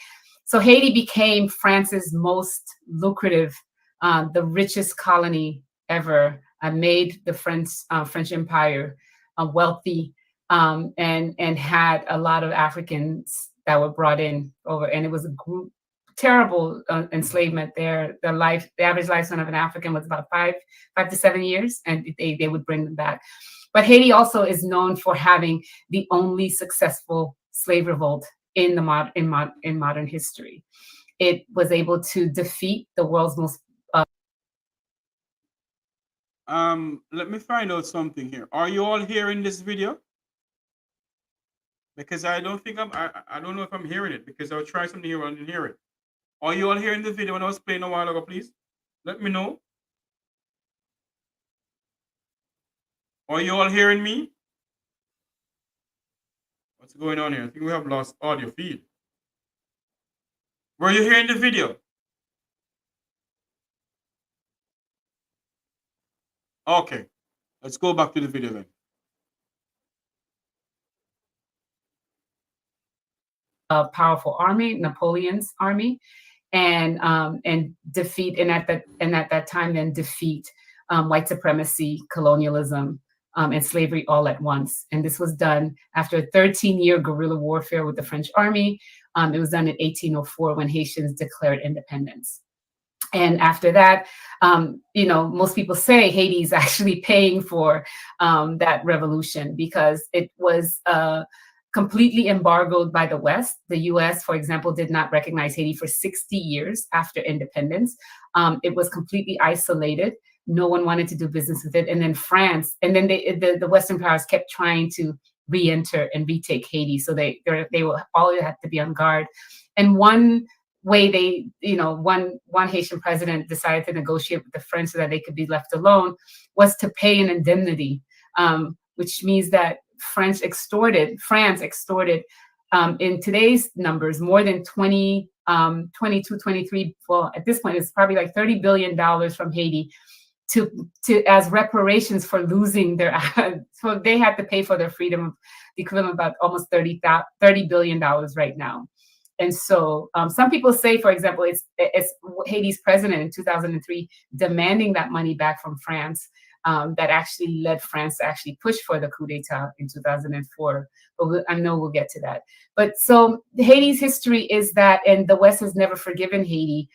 so Haiti became France's most lucrative, the richest colony ever, made the French Empire wealthy, and had a lot of Africans that were brought in over, and it was a terrible enslavement there. The average lifespan of an African was about 5 to 7 years, and they would bring them back. But Haiti also is known for having the only successful slave revolt in modern history. It was able to defeat the world's most Let me find out something here. Are you all hearing this video? Because I don't think I don't know if I'm hearing it, because I'll try something here and I didn't hear it. Are you all hearing the video when I was playing a while ago, please? Let me know. Are you all hearing me? What's going on here? I think we have lost audio feed. Were you hearing the video? Okay, let's go back to the video then. A powerful army, Napoleon's army, and defeat, and at that time then defeat white supremacy, colonialism, and slavery all at once. And this was done after a 13-year guerrilla warfare with the French army. It was done in 1804 when Haitians declared independence. And after that, most people say Haiti is actually paying for that revolution, because it was completely embargoed by the West. The US, for example, did not recognize Haiti for 60 years after independence. It was completely isolated. No one wanted to do business with it. And then France, and then the Western powers kept trying to re-enter and retake Haiti. So they will all have to be on guard. And one way one Haitian president decided to negotiate with the French so that they could be left alone was to pay an indemnity, which means that France extorted in today's numbers more than 22, 23, well, at this point it's probably like $30 billion from Haiti to as reparations for losing their, so they had to pay for their freedom, the equivalent of about almost $30 billion right now. And so some people say, for example, it's Haiti's president in 2003 demanding that money back from France that actually led France to actually push for the coup d'etat in 2004. But I know we'll get to that. But so Haiti's history is that, and the West has never forgiven Haiti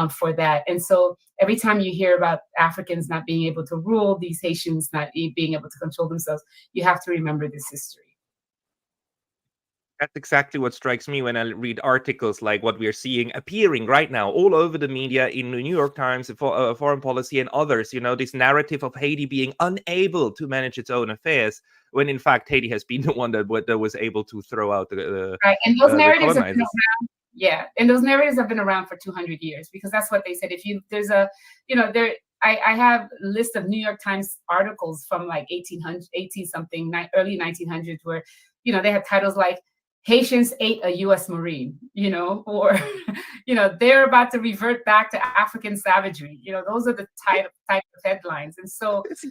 for that. And so every time you hear about Africans not being able to rule, these Haitians not being able to control themselves, you have to remember this history. That's exactly what strikes me when I read articles like what we are seeing appearing right now all over the media, in the New York Times, Foreign Policy, and others. This narrative of Haiti being unable to manage its own affairs, when in fact Haiti has been the one that was able to throw out the right. And those narratives have been colonizers. around. Yeah, and those narratives have been around for 200 years, because that's what they said. I have a list of New York Times articles from like 18-something, early 1900s, where they have titles like Haitians ate a U.S. Marine, or, they're about to revert back to African savagery. Those are the type of headlines. And so it's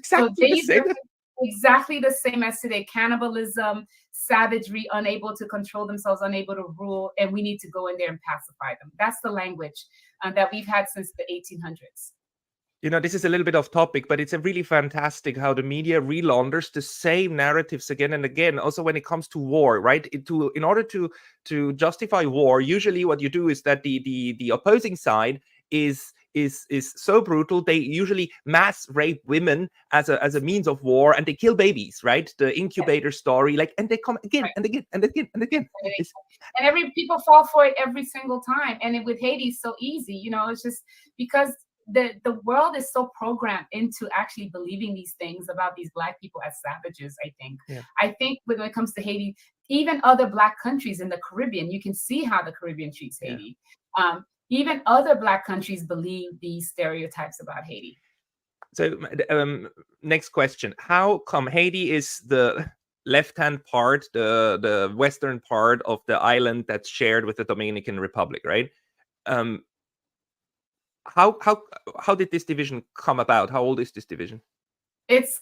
exactly the same as today: cannibalism, savagery, unable to control themselves, unable to rule, and we need to go in there and pacify them. That's the language that we've had since the 1800s. This is a little bit off topic, but it's a really fantastic how the media relaunders the same narratives again and again. Also, when it comes to war, right? In order to justify war, usually what you do is that the opposing side is so brutal. They usually mass rape women as a means of war, and they kill babies, right? The incubator story, and they come again and again and again and again. And people fall for it every single time. And with Haiti, it's so easy. It's just because the world is so programmed into actually believing these things about these Black people as savages, I think. Yeah. I think when it comes to Haiti, even other Black countries in the Caribbean, you can see how the Caribbean treats Haiti. Yeah. Even other Black countries believe these stereotypes about Haiti. So next question. How come Haiti is the left-hand part, the western part of the island that's shared with the Dominican Republic, right? How did this division come about? How old is this division? It's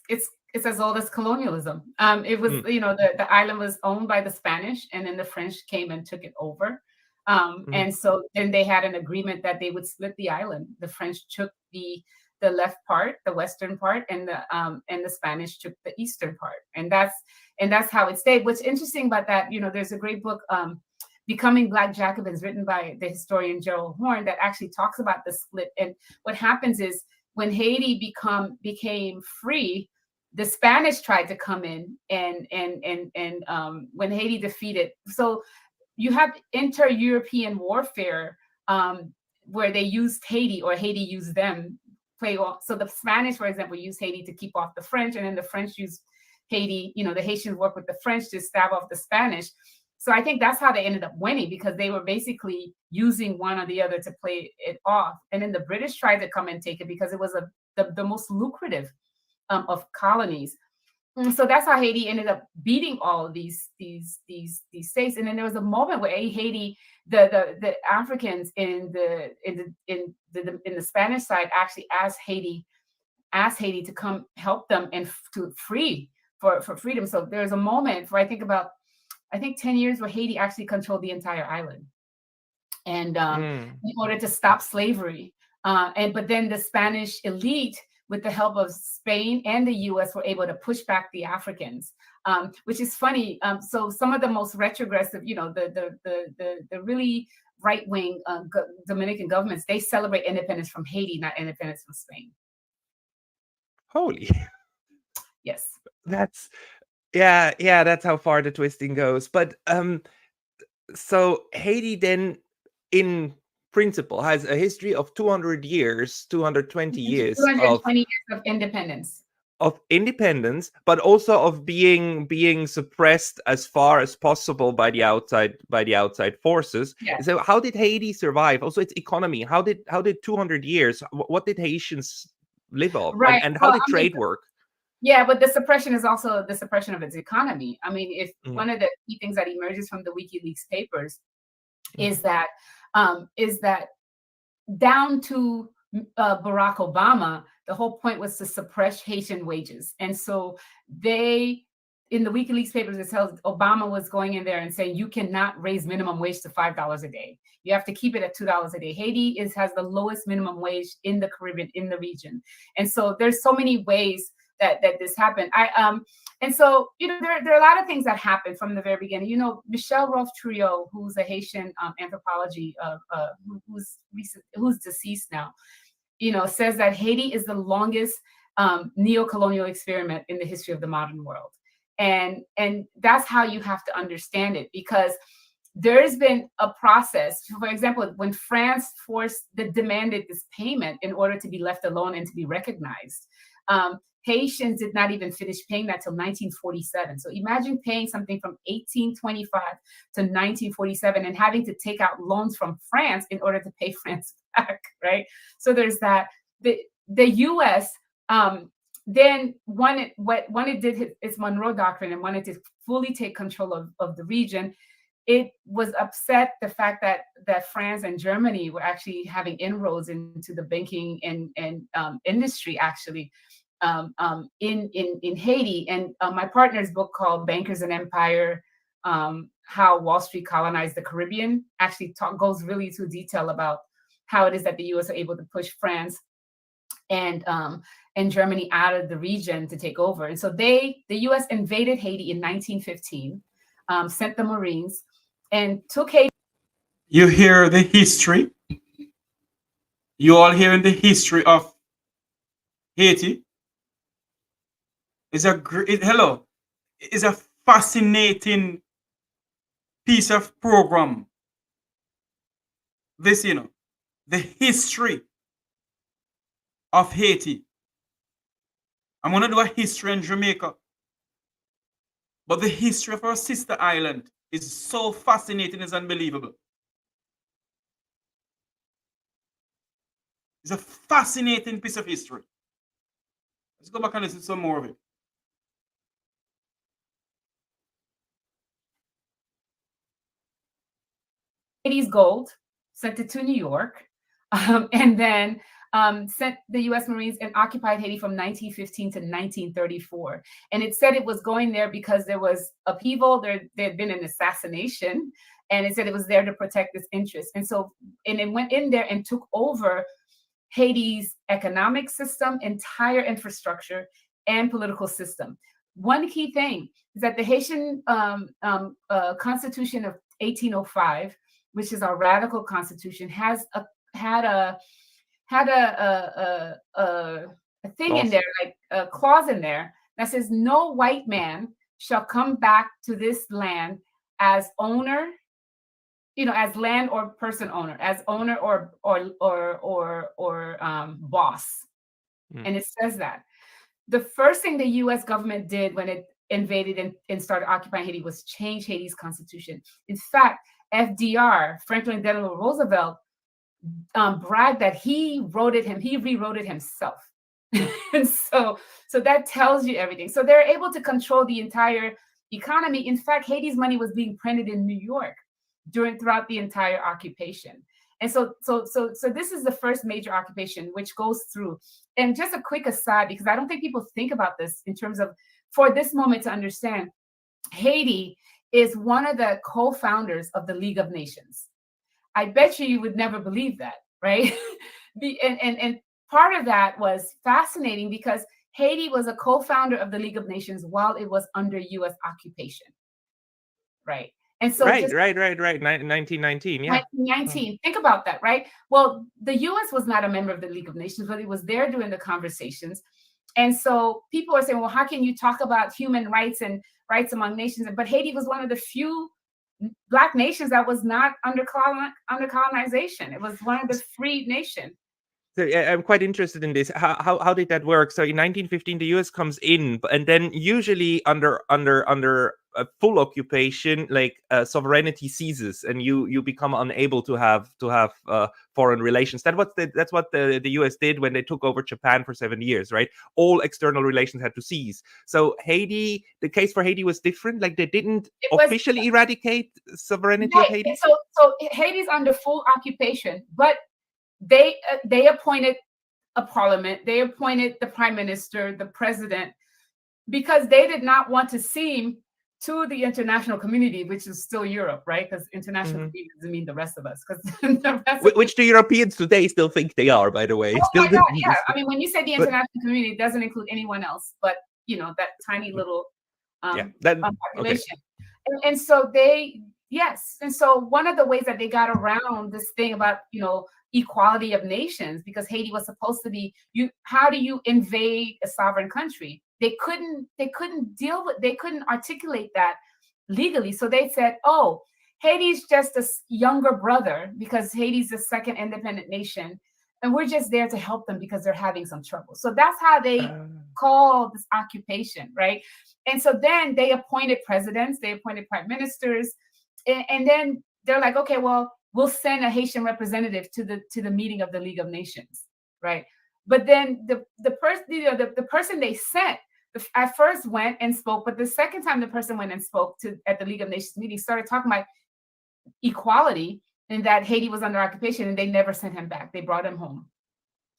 as old as colonialism. It was the island was owned by the Spanish, and then the French came and took it over. And so then they had an agreement that they would split the island. The French took the left part, the western part, and the Spanish took the eastern part. And that's how it stayed. What's interesting about that, there's a great book, Becoming Black Jacobins, written by the historian Gerald Horne, that actually talks about the split. And what happens is when Haiti became free, the Spanish tried to come in and when Haiti defeated. So you have inter-European warfare where they used Haiti or Haiti used them play off. So the Spanish, for example, used Haiti to keep off the French, and then the French used Haiti, the Haitians work with the French to stab off the Spanish. So I think that's how they ended up winning, because they were basically using one or the other to play it off. And then the British tried to come and take it because it was the most lucrative of colonies. So that's how Haiti ended up beating all of these states. And then there was a moment where Haiti, the Africans in the Spanish side actually asked Haiti to come help them and to free for freedom. So there's a moment for I think 10 years where Haiti actually controlled the entire island, and in order to stop slavery. But then the Spanish elite, with the help of Spain and the U.S., were able to push back the Africans, which is funny. So some of the most retrogressive, the really right-wing Dominican governments, they celebrate independence from Haiti, not independence from Spain. Holy. Yes. That's that's how far the twisting goes. But so Haiti then, in principle, has a history of 220 years 220 years of independence, but also of being suppressed as far as possible by the outside forces. Yeah. So how did Haiti survive? Also, its economy. How did 200 years? What did Haitians live off? Right. And how did trade work? Yeah, but the suppression is also the suppression of its economy. I mean, if one of the key things that emerges from the WikiLeaks papers is that down to Barack Obama, the whole point was to suppress Haitian wages. And so in the WikiLeaks papers, it tells Obama was going in there and saying, you cannot raise minimum wage to $5 a day. You have to keep it at $2 a day. Haiti has the lowest minimum wage in the Caribbean, in the region. And so there's so many ways that this happened. And so, there are a lot of things that happened from the very beginning. Michel Rolfe-Trouillot, who's a Haitian anthropology, who's deceased now, says that Haiti is the longest neo-colonial experiment in the history of the modern world. And that's how you have to understand it, because there's been a process. For example, when France demanded this payment in order to be left alone and to be recognized, Haitians did not even finish paying that till 1947. So imagine paying something from 1825 to 1947 and having to take out loans from France in order to pay France back, right? So there's that. The U.S. Then when it did its Monroe Doctrine and wanted to fully take control of the region, it was upset the fact that France and Germany were actually having inroads into the banking and industry, actually. In Haiti. And my partner's book called Bankers and Empire, How Wall Street Colonized the Caribbean, actually goes really into detail about how it is that the U.S. are able to push France and Germany out of the region to take over. And so the U.S. invaded Haiti in 1915, sent the Marines, and took Haiti. You hear the history. You all hearing the history of Haiti. It's a fascinating piece of program. This, the history of Haiti. I'm going to do a history in Jamaica. But the history of our sister island is so fascinating, it's unbelievable. It's a fascinating piece of history. Let's go back and listen to some more of it. Haiti's gold, sent it to New York, and then sent the U.S. Marines and occupied Haiti from 1915 to 1934. And it said it was going there because there was upheaval, there had been an assassination, and it said it was there to protect its interests. And it went in there and took over Haiti's economic system, entire infrastructure, and political system. One key thing is that the Haitian Constitution of 1805, which is our radical constitution, had a thing in there, like a clause in there that says no white man shall come back to this land as owner, as land or person owner, as owner or boss. And it says that. The first thing the US government did when it invaded and started occupying Haiti was change Haiti's constitution. In fact, FDR, Franklin Delano Roosevelt, bragged that he rewrote it himself. And so that tells you everything. So they're able to control the entire economy. In fact, Haiti's money was being printed in New York throughout the entire occupation. And so this is the first major occupation which goes through. And just a quick aside, because I don't think people think about this in terms of, for this moment to understand, Haiti is one of the co-founders of the League of Nations. I bet you would never believe that, right? And part of that was fascinating because Haiti was a co-founder of the League of Nations while it was under US occupation, right? And so right. 1919, yeah. 1919. Think about that, right? Well, the US was not a member of the League of Nations, but it was there during the conversations. And so people are saying, well, how can you talk about human rights and rights among nations? But Haiti was one of the few Black nations that was not under colonization. It was one of the free nations. So I'm quite interested in this. How did that work? So in 1915, the U.S. comes in, and then usually under a full occupation, like sovereignty ceases, and you become unable to have foreign relations. That's what the U.S. did when they took over Japan for 7 years, right? All external relations had to cease. So Haiti, the case for Haiti was different. Like they didn't officially eradicate sovereignty of Haiti. So Haiti's under full occupation, but they appointed a parliament. They appointed the prime minister, the president, because they did not want to seem to the international community, which is still Europe, right? Because international community doesn't mean the rest of us. Which the Europeans today still think they are, by the way. Oh my God, yeah. I mean, when you say the international community, it doesn't include anyone else, but that tiny little population. Okay. And so and so one of the ways that they got around this thing about equality of nations, because Haiti was supposed to be, how do you invade a sovereign country? They couldn't articulate that legally. So they said, oh, Haiti's just a younger brother because Haiti's the second independent nation. And we're just there to help them because they're having some trouble. So that's how they call this occupation, right? And so then they appointed presidents, they appointed prime ministers, and then they're like, okay, well, we'll send a Haitian representative to the meeting of the League of Nations, right? But then the person they sent at first went and spoke, but the second time the person went and spoke at the League of Nations meeting, started talking about equality and that Haiti was under occupation, and they never sent him back. They brought him home,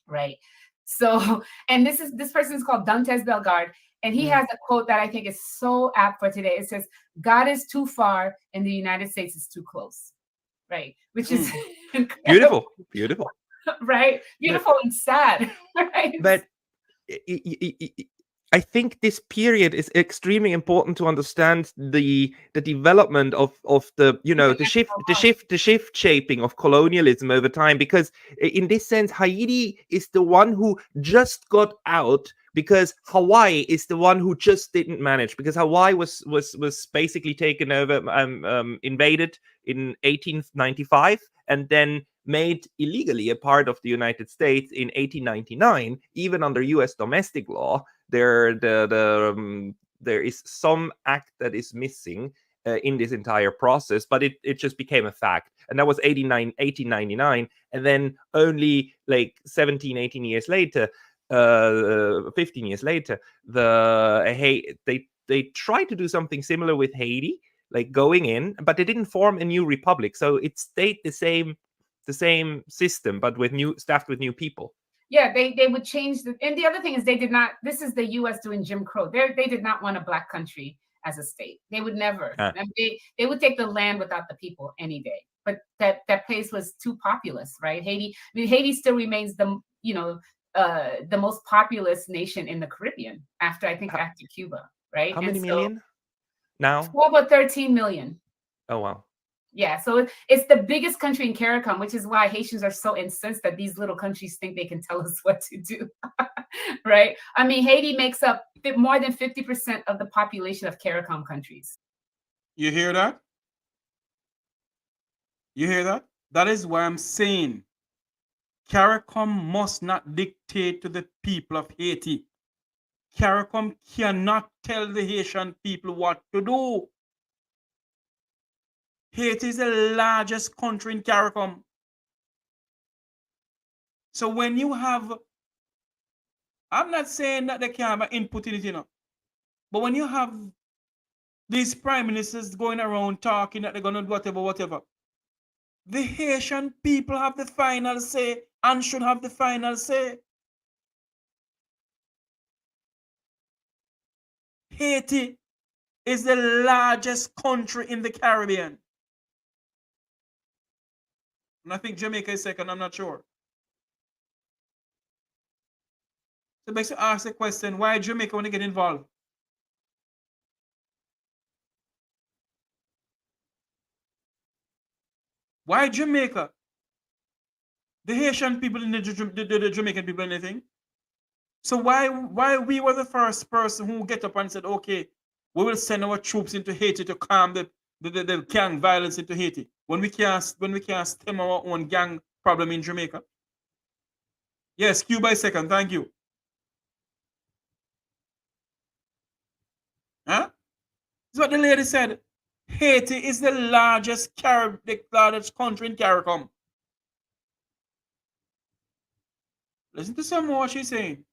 right? So, and this person is called Dantes Bellegarde, and he has a quote that I think is so apt for today. It says, "God is too far, and the United States is too close." Right, which is beautiful, right? Beautiful and sad, right? But I think this period is extremely important to understand the development of the the shift shaping of colonialism over time, because in this sense Haiti is the one who just got out, because Hawaii is the one who just didn't manage, because Hawaii was basically taken over, invaded in 1895, and then made illegally a part of the United States in 1899. Even under U.S. domestic law, there is some act that is missing in this entire process, but it just became a fact. And that was 1899. And then only like 17, 18 years later, 15 years later, they tried to do something similar with Haiti, like going in, but they didn't form a new republic. So it stayed the same system, but staffed with new people. Yeah, they would change and the other thing is they did not, this is the US doing Jim Crow. They did not want a Black country as a state. They would never. They would take the land without the people any day. But that place was too populous, right? Haiti still remains the most populous nation in the Caribbean after Cuba, right? How many million now? 12 or 13 million. Oh, wow. Yeah, so it's the biggest country in CARICOM, which is why Haitians are so incensed that these little countries think they can tell us what to do, right? I mean, Haiti makes up more than 50% of the population of CARICOM countries. You hear that? You hear that? That is why I'm saying CARICOM must not dictate to the people of Haiti. CARICOM cannot tell the Haitian people what to do. Haiti is the largest country in CARICOM. So when you have, I'm not saying that they can't have input in it, you know, but when you have these prime ministers going around talking that they're going to do whatever, the Haitian people have the final say and should have the final say. Haiti is the largest country in the Caribbean. And I think Jamaica is second, I'm not sure. So it makes you ask the question, why Jamaica want to get involved? Why Jamaica? The Haitian people and the Jamaican people anything? So why we were the first person who get up and said, okay, we will send our troops into Haiti to calm the gang violence into Haiti when we can't stem our own gang problem in Jamaica? Yes, Cuba is second, thank you. Huh? That's what the lady said. Haiti is the largest country in CARICOM. Listen to some more what she's saying.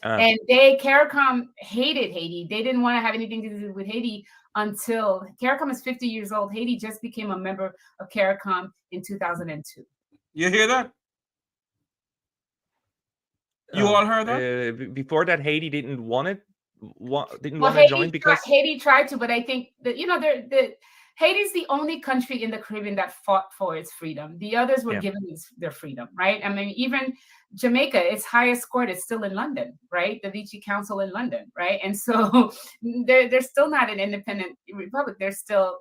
And CARICOM hated Haiti. They didn't want to have anything to do with Haiti until CARICOM is 50 years old. Haiti just became a member of CARICOM in 2002. You hear that? You all heard that? Before that, Haiti didn't want it. Didn't want to join because Haiti tried to, but I think that Haiti's the only country in the Caribbean that fought for its freedom. The others were given their freedom, right? I mean, even Jamaica, its highest court is still in London, right? The Vichy Council in London, right? And so they're still not an independent republic. They're still,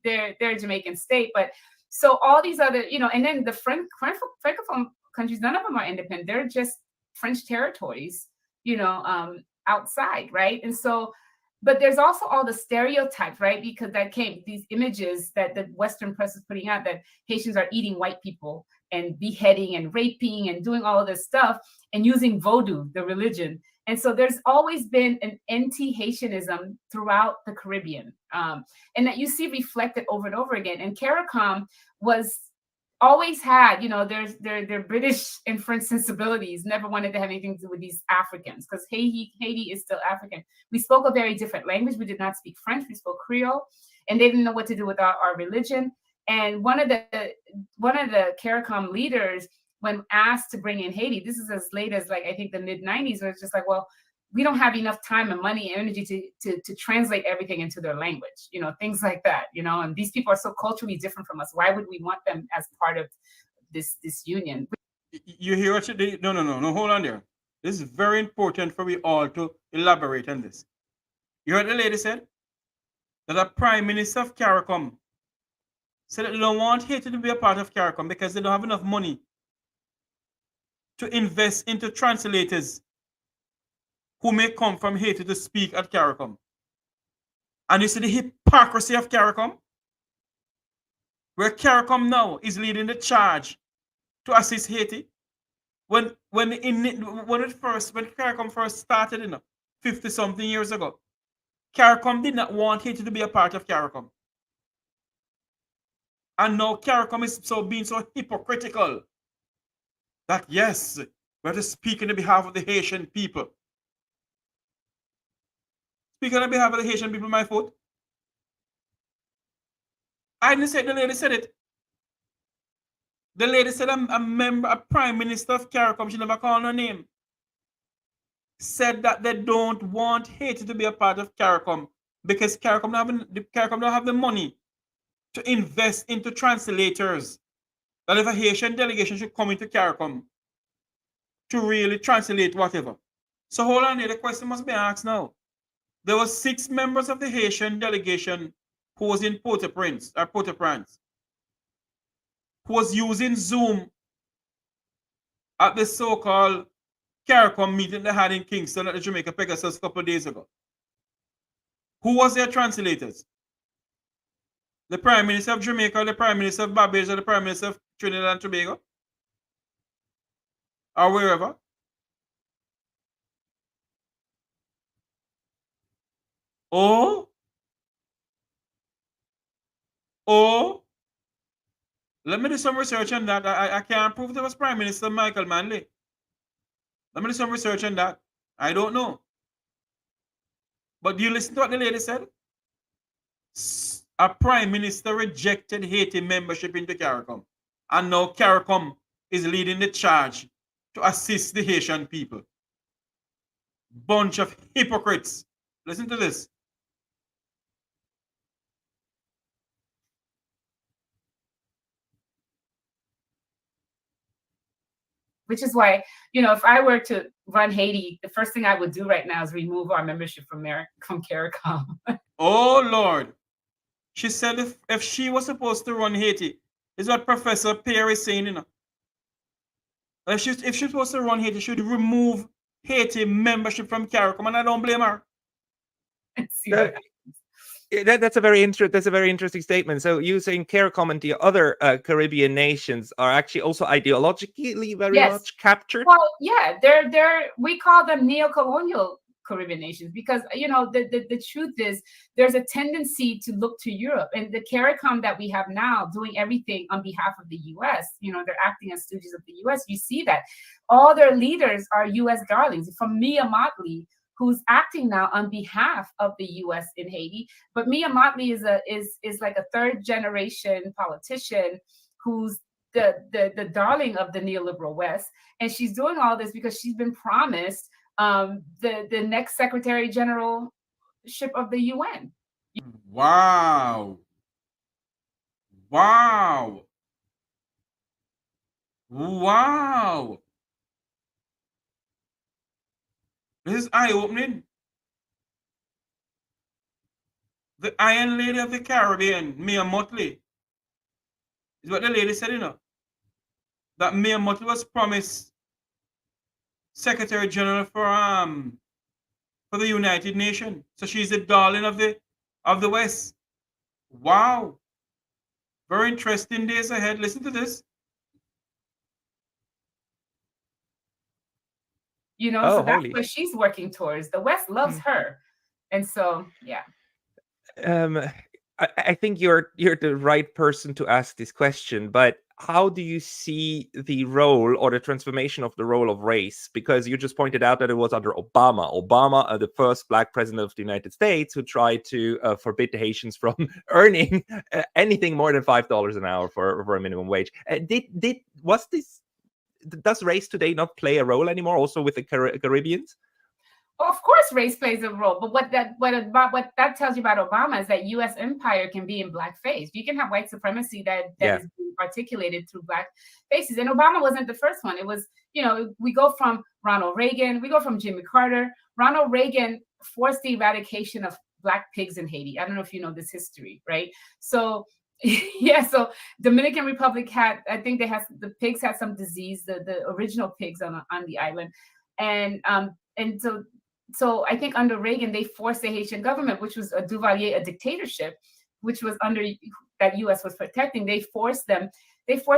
they're a Jamaican state. But so all these other, and then the Francophone countries, none of them are independent. They're just French territories, outside, right? And so, but there's also all the stereotypes, right? Because these images that the Western press is putting out that Haitians are eating white people and beheading and raping and doing all of this stuff and using voodoo, the religion. And so there's always been an anti-Haitianism throughout the Caribbean, and that you see reflected over and over again. And CARICOM was always had, their British and French sensibilities, never wanted to have anything to do with these Africans, because Haiti is still African. We spoke a very different language. We did not speak French. We spoke Creole, and they didn't know what to do with our religion. And one of the CARICOM leaders, when asked to bring in Haiti, this is as late as I think the mid-90s, was just like, well, we don't have enough time and money and energy to translate everything into their language, things like that, and these people are so culturally different from us. Why would we want them as part of this union? You hear what you did? No, hold on there. This is very important for we all to elaborate on this. You heard the lady said that a prime minister of CARICOM said that they don't want Haiti to be a part of CARICOM because they don't have enough money to invest into translators who may come from Haiti to speak at CARICOM. And you see the hypocrisy of CARICOM, where CARICOM now is leading the charge to assist Haiti. When CARICOM first started, 50-something years ago, CARICOM did not want Haiti to be a part of CARICOM. And now CARICOM is being so hypocritical that yes, we're to speak on the behalf of the Haitian people. Speaking on behalf of the Haitian people, my foot. I didn't say the lady said it. The lady said a prime minister of CARICOM, she never called her name, said that they don't want Haiti to be a part of CARICOM because CARICOM don't have the money to invest into translators. That if a Haitian delegation should come into CARICOM to really translate whatever. So hold on here, the question must be asked now. There were 6 members of the Haitian delegation who was in Port-au-Prince, who was using Zoom at the so-called CARICOM meeting they had in Kingston at the Jamaica Pegasus a couple of days ago. Who was their translators? The Prime Minister of Jamaica, the Prime Minister of Barbados, or the Prime Minister of Trinidad and Tobago? Or wherever? Oh, let me do some research on that. I can't prove there was Prime Minister Michael Manley. Let me do some research on that. I don't know. But do you listen to what the lady said? A Prime Minister rejected Haiti membership into CARICOM. And now CARICOM is leading the charge to assist the Haitian people. Bunch of hypocrites. Listen to this. Which is why, if I were to run Haiti, the first thing I would do right now is remove our membership from CARICOM. Oh, Lord. She said if she was supposed to run Haiti, is what Professor Pierre is saying, If she's supposed to run Haiti, she should remove Haiti membership from CARICOM, and I don't blame her. That's a very interesting statement. So you saying CARICOM and the other Caribbean nations are actually also ideologically very much captured? Well, yeah, we call them neo-colonial Caribbean nations because the truth is there's a tendency to look to Europe, and the CARICOM that we have now doing everything on behalf of the U.S. They're acting as stooges of the U.S. You see that all their leaders are U.S. darlings, from Mia Mottley, who's acting now on behalf of the U.S. in Haiti. But Mia Mottley is like a third generation politician who's the darling of the neoliberal West, and she's doing all this because she's been promised the next Secretary Generalship of the UN. Wow. This is eye-opening. The Iron Lady of the Caribbean, Mia Mottley, is what the lady said, that Mia Mottley was promised Secretary General for the United Nations. So she's the darling of the West. Wow. Very interesting days ahead. Listen to this. So that's what she's working towards. The West loves her. And so, yeah. I think you're the right person to ask this question, but how do you see the role or the transformation of the role of race? Because you just pointed out that it was under Obama. Obama, the first Black president of the United States, who tried to forbid the Haitians from earning anything more than $5 an hour for a minimum wage. Does race today not play a role anymore, also with the Caribbeans? Well, of course, race plays a role, but what that tells you about Obama is that U.S. empire can be in blackface. You can have white supremacy that is being articulated through black faces. And Obama wasn't the first one. It was, we go from Ronald Reagan, we go from Jimmy Carter. Ronald Reagan forced the eradication of Black pigs in Haiti. I don't know if you know this history, right? So so Dominican Republic the pigs had some disease, the original pigs on the island, and so I think under Reagan they forced the Haitian government, which was a Duvalier, a dictatorship, which was under that U.S. was protecting. They forced the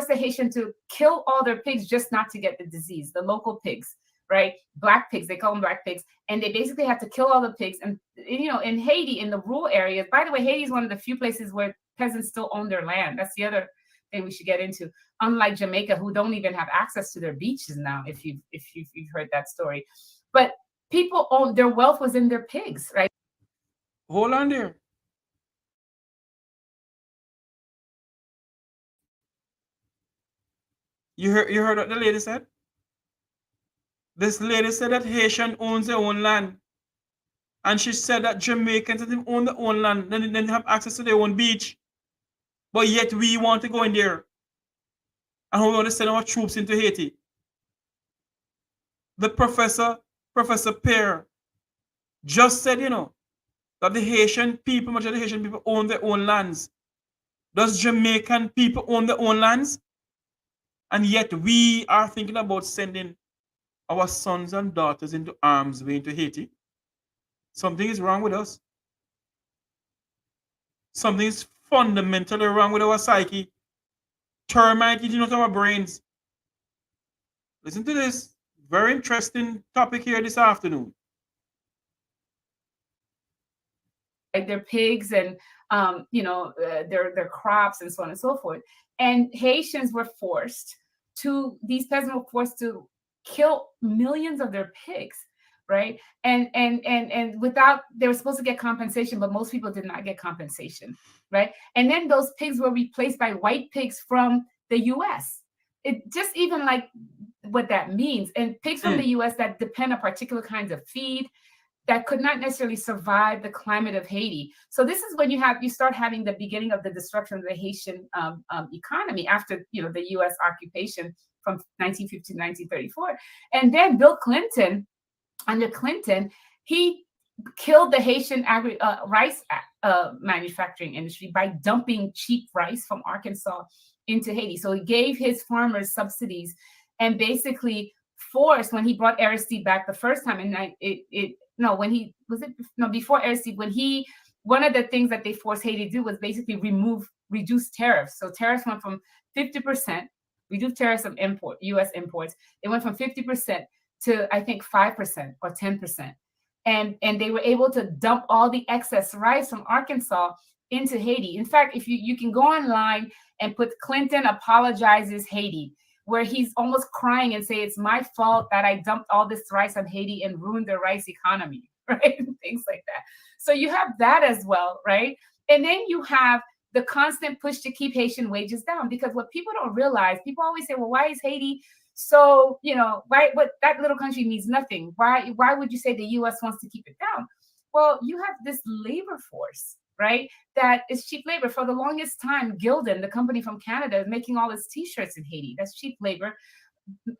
Haitian to kill all their pigs just not to get the disease, the local pigs, right? Black pigs, they call them black pigs, and they basically had to kill all the pigs. And in Haiti, in the rural areas, by the way, Haiti is one of the few places where peasants still own their land. That's the other thing we should get into. Unlike Jamaica, who don't even have access to their beaches now, if you've heard that story. But people their wealth was in their pigs, right? Hold on there. You heard what the lady said? This lady said that Haitian owns their own land. And she said that Jamaicans didn't own their own land, then they have access to their own beach. But yet we want to go in there. And we want to send our troops into Haiti. The Professor Pierre, just said, that the Haitian people, much of the Haitian people own their own lands. Does Jamaican people own their own lands? And yet we are thinking about sending our sons and daughters into arms way into Haiti. Something is wrong with us. Something is fundamentally wrong with our psyche. Termite eating out our brains. Listen to this. Very interesting topic here this afternoon. Like their pigs and their crops and so on and so forth. And Haitians were forced to, these peasants were forced to kill millions of their pigs, right? And without, they were supposed to get compensation, but most people did not get compensation, right? And then those pigs were replaced by white pigs from the US. It just even like what that means. And pigs from the US that depend on particular kinds of feed that could not necessarily survive the climate of Haiti. So this is when you start having the beginning of the destruction of the Haitian economy after the U.S. occupation from 1950 to 1934. And then Bill Clinton, under Clinton, he killed the Haitian rice manufacturing industry by dumping cheap rice from Arkansas into Haiti. So he gave his farmers subsidies and basically forced, when he brought Aristide back the first time, before Aristide, one of the things that they forced Haiti to do was basically reduce tariffs. So tariffs went from 50%, reduced tariffs of U.S. imports. It went from 50% to, I think, 5% or 10%. And they were able to dump all the excess rice from Arkansas into Haiti. In fact, if you can go online and put Clinton apologizes Haiti, where he's almost crying and say, it's my fault that I dumped all this rice on Haiti and ruined the rice economy, right? And things like that. So you have that as well, right? And then you have the constant push to keep Haitian wages down, because what people don't realize, people always say, well, why is Haiti so, what that little country means nothing. Why would you say the US wants to keep it down? Well, you have this labor force, right? That is cheap labor. For the longest time, Gildan, the company from Canada, is making all its t-shirts in Haiti. That's cheap labor.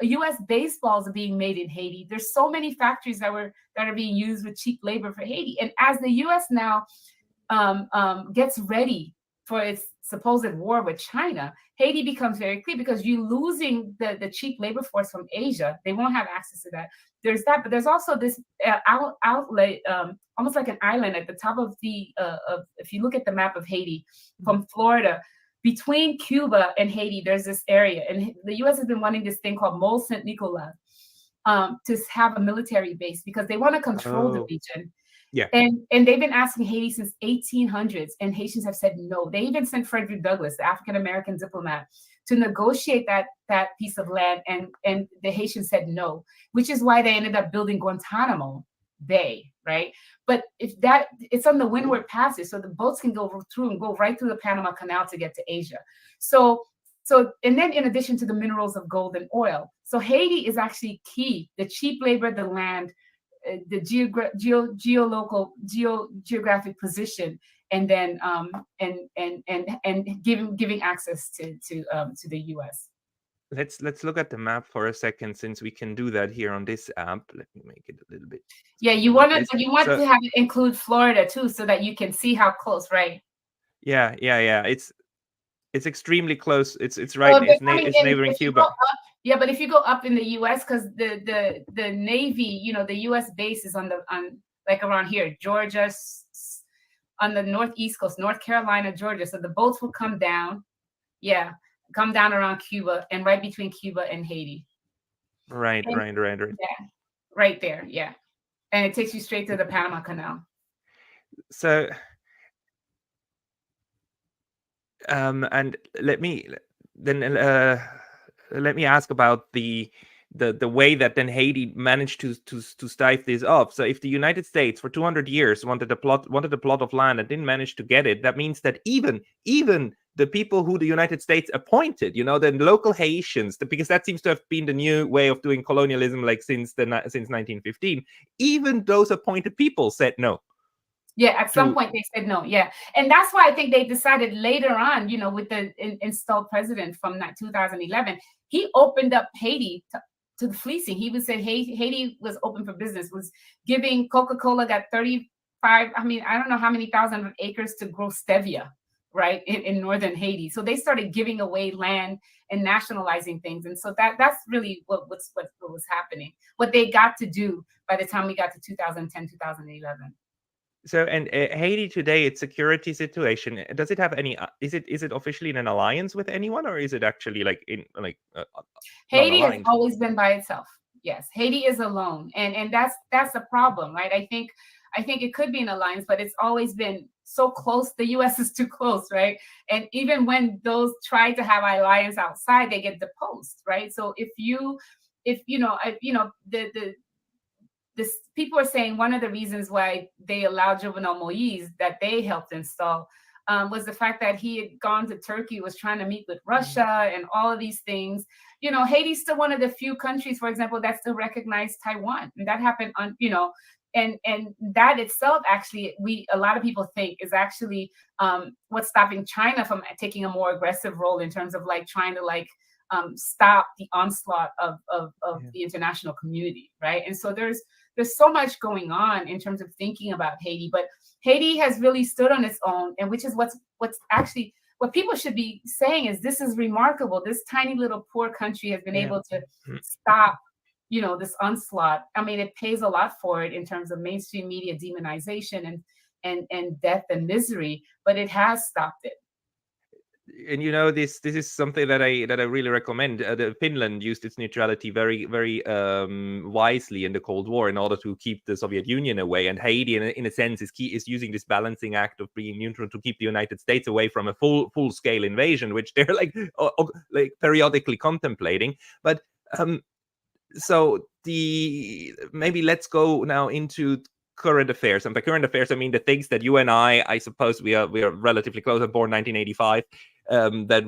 US baseballs are being made in Haiti. There's so many factories that are being used with cheap labor for Haiti. And as the US now gets ready for its supposed war with China, Haiti becomes very clear, because you're losing the cheap labor force from Asia. They won't have access to that. There's that, but there's also this outlet, almost like an island at the top of if you look at the map of Haiti, from Florida, between Cuba and Haiti, there's this area. And the US has been wanting this thing called Mole Saint Nicolas to have a military base, because they want to control the region. Yeah. And they've been asking Haiti since 1800s, and Haitians have said no. They even sent Frederick Douglass, the African-American diplomat, to negotiate that piece of land, and the Haitians said no, which is why they ended up building Guantanamo Bay, right? But it's on the Windward Passage, so the boats can go through and go right through the Panama Canal to get to Asia. So and then in addition to the minerals of gold and oil, so Haiti is actually key. The cheap labor, the land, the geographic position, and then and giving access to the US. Let's look at the map for a second, since we can do that here on this app. Let me make it a little bit. Yeah, you want to have it include Florida too, so that you can see how close, right? Yeah. It's extremely close. It's right. It's neighboring Cuba. Yeah, but if you go up in the U.S., because the Navy, the U.S. base is on like around here, Georgia, on the northeast coast, North Carolina, Georgia. So the boats will come down, come down around Cuba and right between Cuba and Haiti. Right. Yeah, right there. Yeah, and it takes you straight to the Panama Canal. So, and let me ask about the way that then Haiti managed to stave this off. So if the United States for 200 years wanted a plot of land and didn't manage to get it, that means that even the people who the United States appointed, the local Haitians, because that seems to have been the new way of doing colonialism, like since 1915, even those appointed people said no. Yeah, at some point they said no. Yeah, and that's why I think they decided later on, with the installed president from 2011, he opened up Haiti to the fleecing. He would say Haiti was open for business, was giving Coca-Cola got 35, I don't know how many thousand acres to grow stevia, right, in northern Haiti. So they started giving away land and nationalizing things. And so that's really what was happening, what they got to do by the time we got to 2010, 2011. So, and Haiti today, its security situation, does it have any? Is it officially in an alliance with anyone, or is it actually like Haiti has non-aligned? always been by itself. Yes, Haiti is alone, and that's the problem, right? I think it could be an alliance, but it's always been so close. The U.S. is too close, right? And even when those try to have alliance outside, they get deposed, right? So if this people are saying one of the reasons why they allowed Jovenel Moise, that they helped install, was the fact that he had gone to Turkey, was trying to meet with Russia and all of these things. Haiti's still one of the few countries, for example, that still recognize Taiwan. And that happened on, and that itself, actually, a lot of people think is actually what's stopping China from taking a more aggressive role in terms of like trying to stop the onslaught of the international community, right? And so there's so much going on in terms of thinking about Haiti, but Haiti has really stood on its own, and which is what's actually what people should be saying is this is remarkable. This tiny little poor country has been able to stop, this onslaught. I mean, it pays a lot for it in terms of mainstream media demonization and death and misery, but it has stopped it. And this is something that I really recommend. Finland used its neutrality very, very wisely in the Cold War in order to keep the Soviet Union away. And Haiti, in a sense, is using this balancing act of being neutral to keep the United States away from a full scale invasion, which they're like periodically contemplating. But so maybe let's go now into current affairs. And by current affairs, I mean the things that you and I suppose we are relatively close. I'm born 1985. That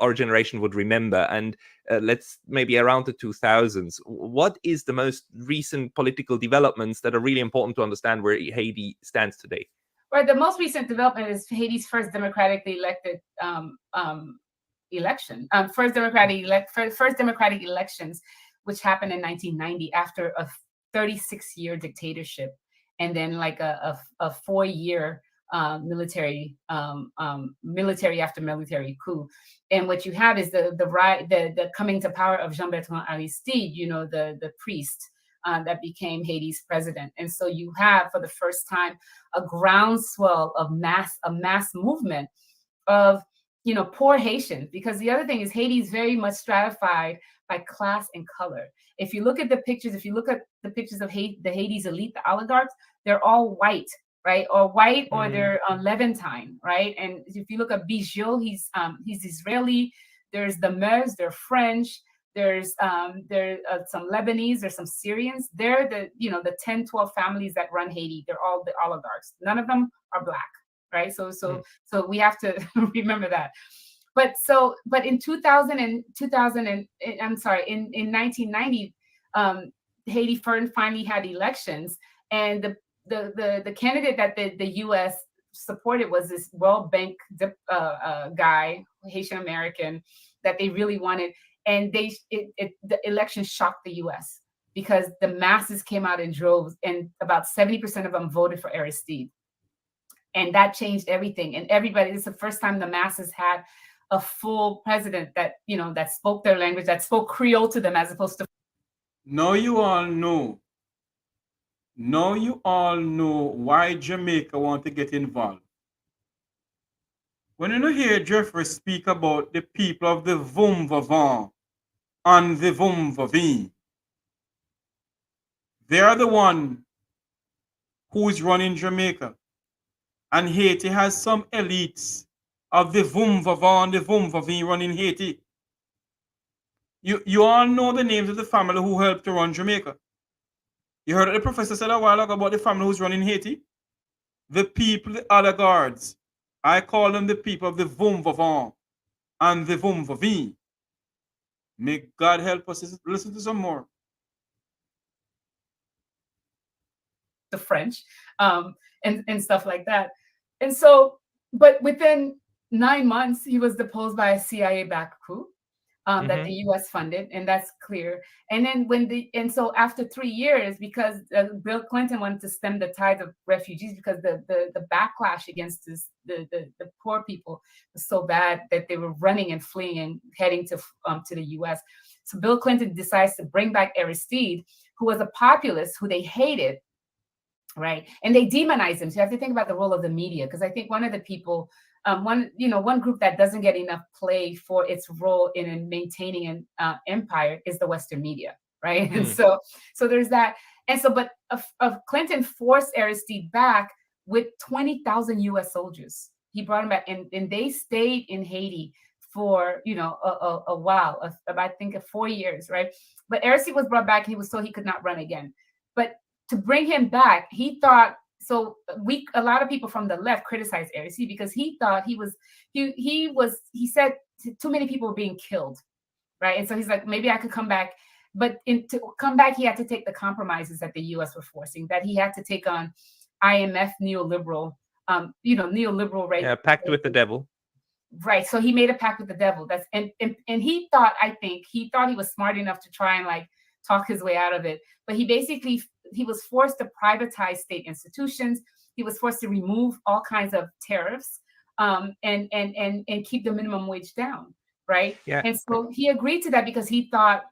our generation would remember. And let's maybe around the 2000s. What is the most recent political developments that are really important to understand where Haiti stands today? Right. The most recent development is Haiti's first democratically elected election. First democratic elections, which happened in 1990 after a 36-year dictatorship, and then like a 4-year military after military coup. And what you have is the coming to power of Jean-Bertrand Aristide, the priest that became Haiti's president. And so you have, for the first time, a groundswell of a mass movement of poor Haitians, because the other thing is Haiti is very much stratified by class and color. If you look at the pictures, of the Haiti's elite, the oligarchs, they're all white, right? Or white, or they're Levantine, right? And if you look at Bijou, he's Israeli. There's the Meuse, they're French. There's some Lebanese, there's some Syrians. They're the 10, 12 families that run Haiti. They're all the oligarchs. None of them are Black, right? So we have to remember that. But in 1990, Haiti finally had elections, and the candidate that the U.S. supported was this World Bank guy, Haitian American, that they really wanted, and the election shocked the U.S. because the masses came out in droves, and about 70% of them voted for Aristide, and that changed everything. And everybody, it's the first time the masses had a full president that that spoke their language, that spoke Creole to them, as opposed to. Now you all know why Jamaica want to get involved. When you hear Jeffrey speak about the people of the Vum Vavant and the Vum Vavin, they are the one who is running Jamaica. And Haiti has some elites of the Vum Vavant and the Vum Vavin running Haiti. You all know the names of the family who helped to run Jamaica. You heard what the professor said a while ago about the family who's running Haiti? The people, the oligarchs. I call them the people of the Vum Vavant and the Vum Vavin. May God help us listen to some more. The French and stuff like that. And so, but within 9 months, he was deposed by a CIA-backed coup that the U.S. funded, and that's clear. And then so after 3 years, because Bill Clinton wanted to stem the tide of refugees, because the backlash against the poor people was so bad that they were running and fleeing and heading to the U.S. So Bill Clinton decides to bring back Aristide, who was a populist who they hated. right? And they demonize them. So you have to think about the role of the media, because I think one of the people, one group that doesn't get enough play for its role in maintaining an empire is the Western media, right? And so there's that. And so, but Clinton forced Aristide back with 20,000 U.S. soldiers. He brought them back, and they stayed in Haiti for a while, I think 4 years, right? But Aristide was brought back. He was told he could not run again. But to bring him back, he thought, so a lot of people from the left criticized Aristide because he thought he said too many people were being killed, right? And so he's like, maybe I could come back. But to come back, he had to take the compromises that the U.S. were forcing, that he had to take on IMF neoliberal, right? Yeah, pact with the devil. Right. So he made a pact with the devil. And he thought, he was smart enough to try and like talk his way out of it. But he was forced to privatize state institutions. He was forced to remove all kinds of tariffs, and keep the minimum wage down. Right. Yeah. And so he agreed to that because he thought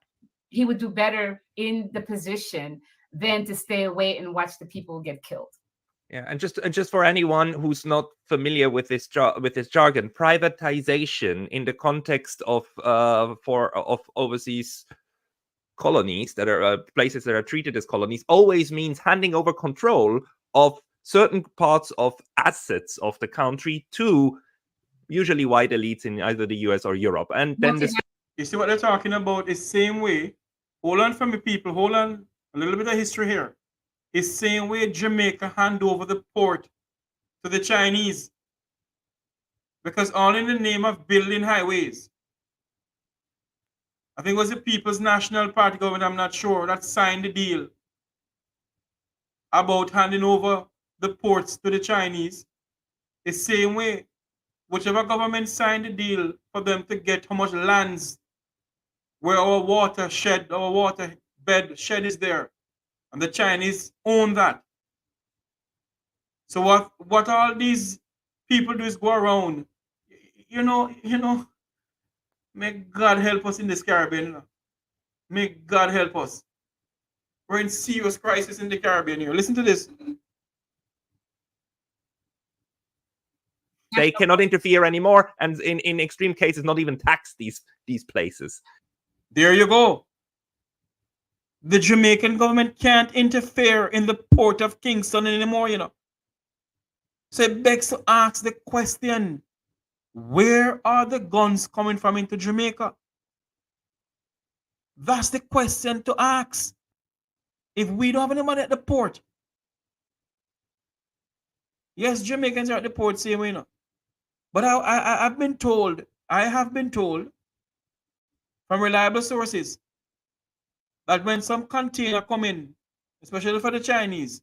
he would do better in the position than to stay away and watch the people get killed. Yeah, and just for anyone who's not familiar with this jargon, privatization in the context of overseas colonies that are places that are treated as colonies always means handing over control of certain parts of assets of the country to usually white elites in either the US or Europe. And then you see what they're talking about is same way. Hold on for me, people. Hold on. A little bit of history here. It's same way Jamaica hand over the port to the Chinese. Because all in the name of building highways. I think it was the People's National Party government, I'm not sure, that signed the deal about handing over the ports to the Chinese. The same way, whichever government signed the deal for them to get how much lands where our water bed shed is there. And the Chinese own that. So what all these people do is go around, may God help us in this Caribbean. May God help us. We're in serious crisis in the Caribbean here. Listen to this. They cannot interfere anymore, and in extreme cases, not even tax these places. There you go. The Jamaican government can't interfere in the port of Kingston anymore, So it begs to ask the question, where are the guns coming from into Jamaica? That's the question to ask. If we don't have any money at the port. Yes, Jamaicans are at the port same way, But I have been told from reliable sources that when some container come in, especially for the Chinese,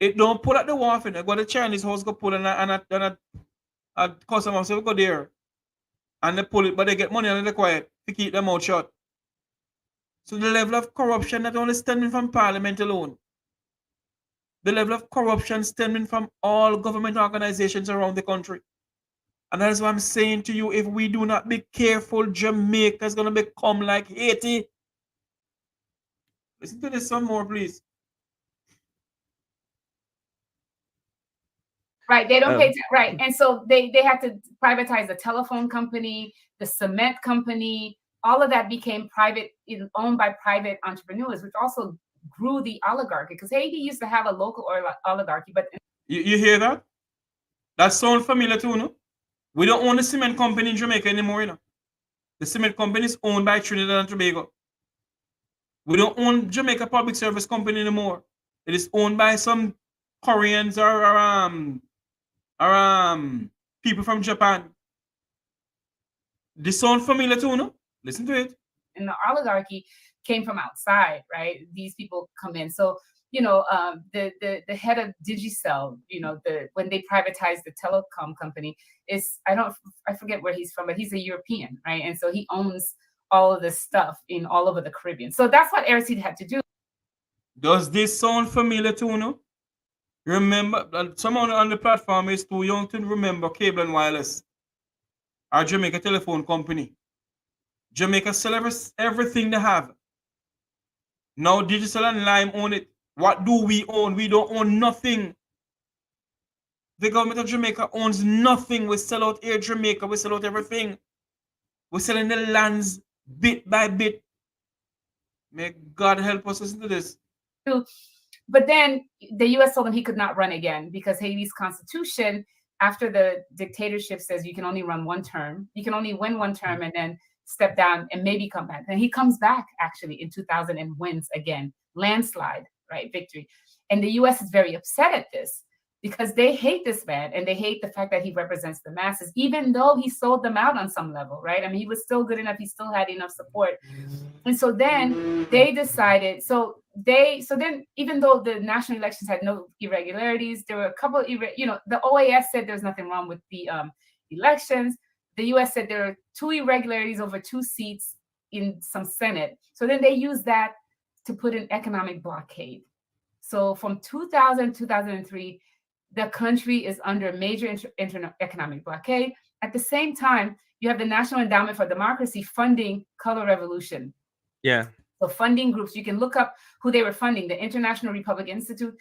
it don't pull at the wharf, and go to the Chinese house, go pull, and a customer will go there, and they pull it, but they get money and they're quiet to keep their mouth shut. So the level of corruption not only stemming from Parliament alone, the level of corruption stemming from all government organizations around the country. And that is what I'm saying to you, if we do not be careful, Jamaica is going to become like Haiti. Listen to this some more, please. Right, they don't pay right, and so they had to privatize the telephone company, the cement company. All of that became private, owned by private entrepreneurs, which also grew the oligarchy. Because Haiti used to have a local oligarchy, but you hear that? That sounds familiar too, no? We don't own the cement company in Jamaica anymore, The cement company is owned by Trinidad and Tobago. We don't own Jamaica Public Service Company anymore. It is owned by some Koreans or people from Japan. This sounds familiar too, no? Listen to it. And the oligarchy came from outside, right? These people come in. So, the head of Digicel, when they privatized the telecom company, I forget where he's from, but he's a European, right? And so he owns all of this stuff in all over the Caribbean. So that's what Aristide had to do. Does this sound familiar too, no? Remember, someone on the platform is too young to remember Cable and Wireless, our Jamaica telephone company. Jamaica sells everything they have. Now Digicel and Lime own it. What do we own? We don't own nothing. The government of Jamaica owns nothing. We sell out Air Jamaica. We sell out everything. We're selling the lands bit by bit. May God help us listen to this. But then the US told him he could not run again because Haiti's constitution, after the dictatorship, says you can only run one term. You can only win one term and then step down and maybe come back. And he comes back actually in 2000 and wins again. Landslide, right? Victory. And the US is very upset at this because they hate this man and they hate the fact that he represents the masses, even though he sold them out on some level, right? I mean, he was still good enough. He still had enough support. And so then they decided, then even though the national elections had no irregularities, there were a couple, the OAS said there's nothing wrong with the elections. The US said there are 2 irregularities over 2 seats in some Senate. So then they used that to put an economic blockade. So from 2000 to 2003, the country is under major economic blockade. At the same time, you have the National Endowment for Democracy funding Color Revolution. Yeah. So funding groups, you can look up who they were funding. The International Republic Institute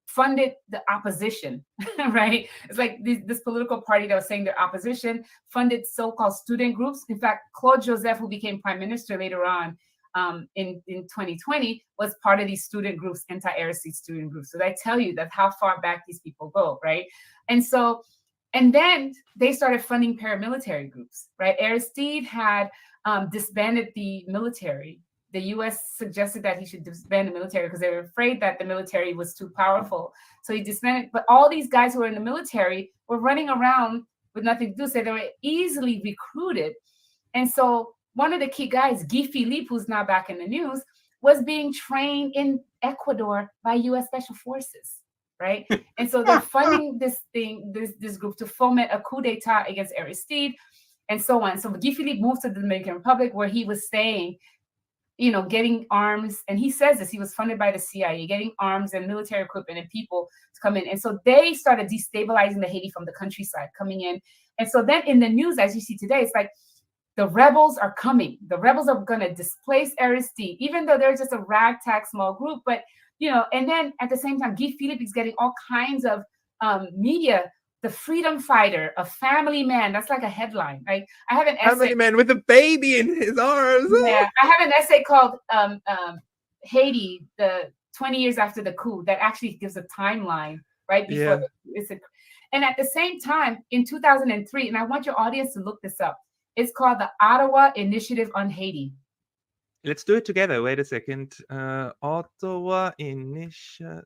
funded the opposition, right? It's like this political party that was saying their opposition funded so-called student groups. In fact, Claude Joseph, who became prime minister later on in 2020, was part of these student groups, anti-Aristide student groups. So they tell you that how far back these people go, right? And then they started funding paramilitary groups, right? Aristide had disbanded the military. The US suggested that he should disband the military because they were afraid that the military was too powerful. So he disbanded, but all these guys who were in the military were running around with nothing to do. So they were easily recruited. And so one of the key guys, Guy Philippe, who's now back in the news, was being trained in Ecuador by US Special Forces, right? And so they're funding this group to foment a coup d'etat against Aristide and so on. So Guy Philippe moved to the Dominican Republic where he was staying, getting arms. And he says this, he was funded by the CIA, getting arms and military equipment and people to come in. And so they started destabilizing the Haiti from the countryside, coming in. And so then in the news, as you see today, it's like, the rebels are coming. The rebels are going to displace Aristide, even though they're just a ragtag small group. But, and then at the same time, Guy Philippe is getting all kinds of media. The freedom fighter, a family man. That's like a headline, right? I have an essay. Family man with a baby in his arms. Yeah, I have an essay called Haiti, the 20 years after the coup, that actually gives a timeline, right? Before and at the same time, in 2003, and I want your audience to look this up, it's called the Ottawa Initiative on Haiti. Let's do it together. Wait a second. Ottawa Initiative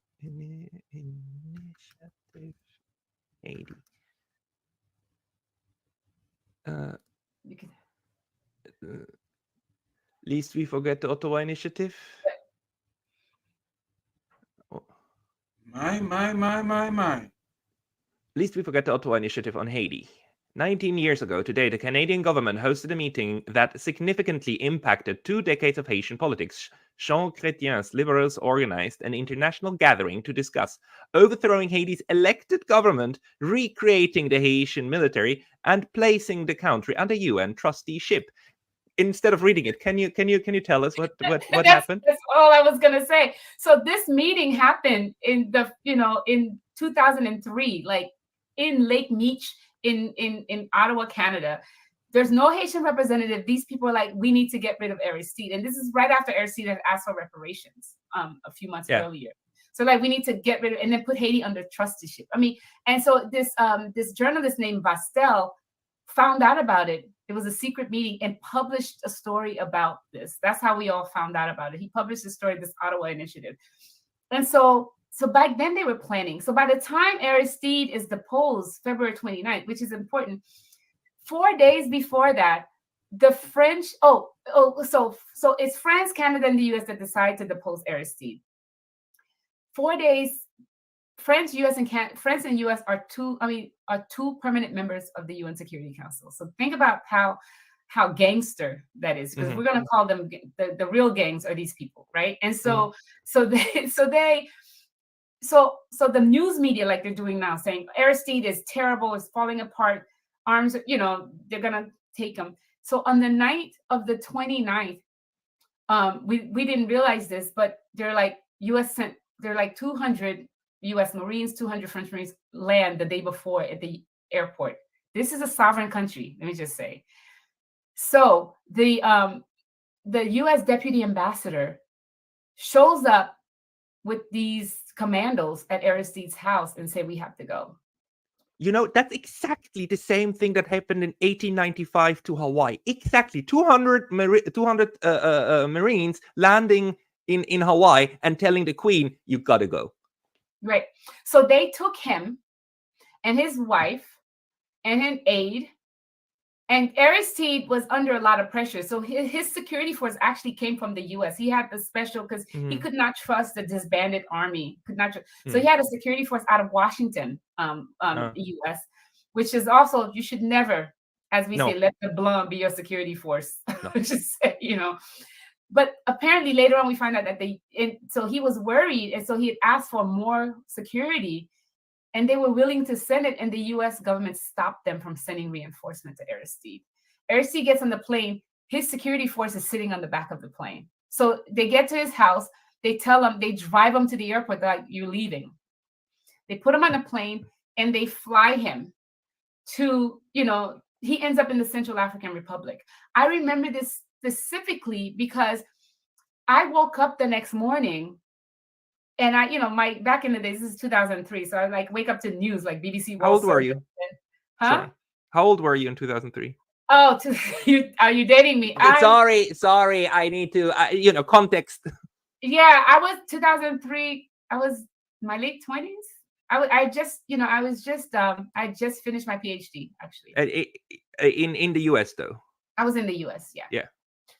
Haiti. Least we forget the Ottawa Initiative. My. Least we forget the Ottawa Initiative on Haiti. 19 years ago today, the Canadian government hosted a meeting that significantly impacted 2 decades of Haitian politics. Jean Chrétien's Liberals organized an international gathering to discuss overthrowing Haiti's elected government, recreating the Haitian military, and placing the country under UN trusteeship. Instead of reading it, can you tell us what happened? That's all I was gonna say. So this meeting happened in in 2003, like in Lake Meech, in Ottawa, Canada. There's no Haitian representative. These people are like, we need to get rid of Aristide. And this is right after Aristide had asked for reparations a few months earlier. So like, we need to get rid of, and then put Haiti under trusteeship. I mean, and so this journalist named Bastel found out about it. It was a secret meeting and published a story about this. That's how we all found out about it. He published a story, this Ottawa Initiative. And so back then they were planning. So by the time Aristide is deposed, February 29th, which is important, 4 days before that, the French, so it's France, Canada, and the US that decide to depose Aristide. 4 days, France and US are two permanent members of the UN Security Council. So think about how gangster that is, because we're going to call them the real gangs are these people, right? And so the news media, like they're doing now, saying Aristide is terrible, is falling apart, arms, they're gonna take him. So on the night of the 29th, we didn't realize this, but they're like, US sent there are like 200 U.S. Marines, 200 French Marines land the day before at the airport. This is a sovereign country, let me just say. So the U.S. deputy ambassador shows up with these commandos at Aristide's house and say, we have to go. You know, that's exactly the same thing that happened in 1895 to Hawaii. Exactly. 200 Marines landing in Hawaii and telling the Queen, you got to go. Right. So they took him and his wife and an aide. And Aristide was under a lot of pressure. So his security force actually came from the U.S. He had the special, because he could not trust the disbanded army. So he had a security force out of Washington, U.S., which is also, you should never, as we say, let the Blanc be your security force. Just say, you know. But apparently later on we find out that so he was worried. And so he had asked for more security. And they were willing to send it, and the U.S. government stopped them from sending reinforcement to Aristide. Aristide gets on the plane. His security force is sitting on the back of the plane. So they get to his house. They tell him, they drive him to the airport. They're like, you're leaving. They put him on a plane, and they fly him to, you know, he ends up in the Central African Republic. I remember this specifically because I woke up the next morning. And I, you know, back in the days, this is 2003. So I like wake up to news like BBC. How old were you? Huh? Sorry. How old were you in 2003? Oh, are you dating me? Sorry. I need to, context. Yeah, I was 2003. I was my late 20s. I just finished my PhD actually. In the US though. I was in the US. Yeah. Yeah.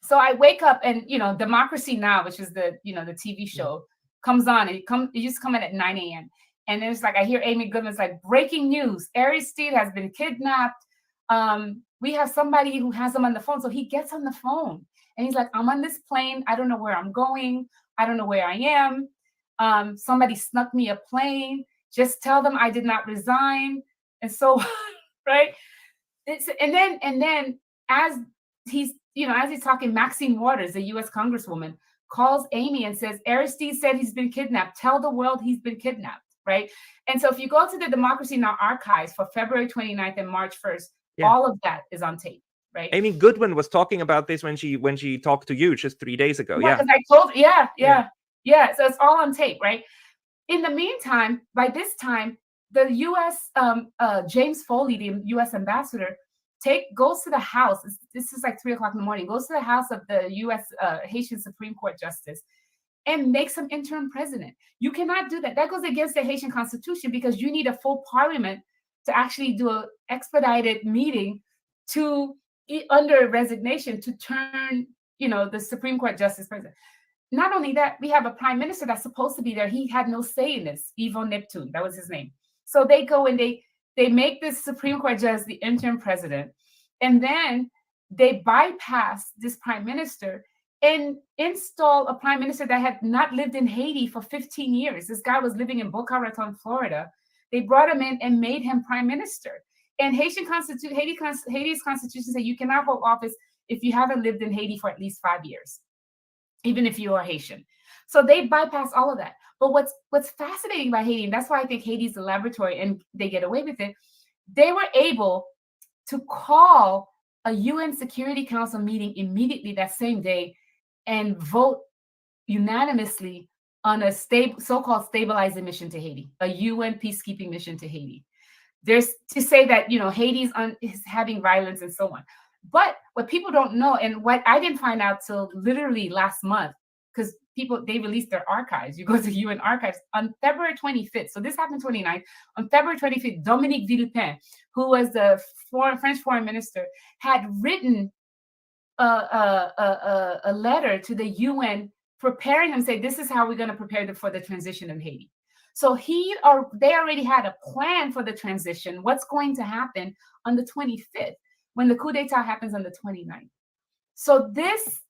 So I wake up and, Democracy Now!, which is the TV show, comes on, and it used to come in at 9 a.m. And it's like, I hear Amy Goodman's like, breaking news, Aristide has been kidnapped. We have somebody who has him on the phone. So he gets on the phone and he's like, I'm on this plane. I don't know where I'm going. I don't know where I am. Somebody snuck me a plane. Just tell them I did not resign. And so, right. And then as he's talking, Maxine Waters, the US Congresswoman, calls Amy and says, Aristide said he's been kidnapped. Tell the world he's been kidnapped, right? And so if you go to the Democracy Now! Archives for February 29th and March 1st, all of that is on tape, right? Amy Goodman was talking about this when she talked to you just 3 days ago. Yeah, because I told, yeah. So it's all on tape, right? In the meantime, by this time, the U.S. James Foley, the U.S. ambassador, goes to the house. This is like 3 o'clock in the morning. Goes to the house of the U.S. Haitian Supreme Court justice and makes him interim president. You cannot do that. That goes against the Haitian Constitution because you need a full parliament to actually do an expedited meeting under resignation to turn, the Supreme Court justice president. Not only that, we have a prime minister that's supposed to be there. He had no say in this. Yvon Neptune, that was his name. So they go and they make this Supreme Court judge the interim president, and then they bypass this prime minister and install a prime minister that had not lived in Haiti for 15 years. This guy was living in Boca Raton, Florida. They brought him in and made him prime minister. And Haiti's constitution says you cannot hold office if you haven't lived in Haiti for at least 5 years, even if you are Haitian. So they bypass all of that. But what's fascinating about Haiti, and that's why I think Haiti's a laboratory and they get away with it, they were able to call a UN Security Council meeting immediately that same day and vote unanimously on a so-called stabilizing mission to Haiti, a UN peacekeeping mission to Haiti. There's to say that, Haiti's is having violence and so on. But what people don't know, and what I didn't find out till literally last month, because they released their archives. You go to UN archives on February 25th. So this happened 29th. On February 25th, Dominique Villepin, who was the French foreign minister, had written a letter to the UN preparing them, say, this is how we're going to prepare for the transition in Haiti. So they already had a plan for the transition, what's going to happen on the 25th, when the coup d'etat happens on the 29th. So this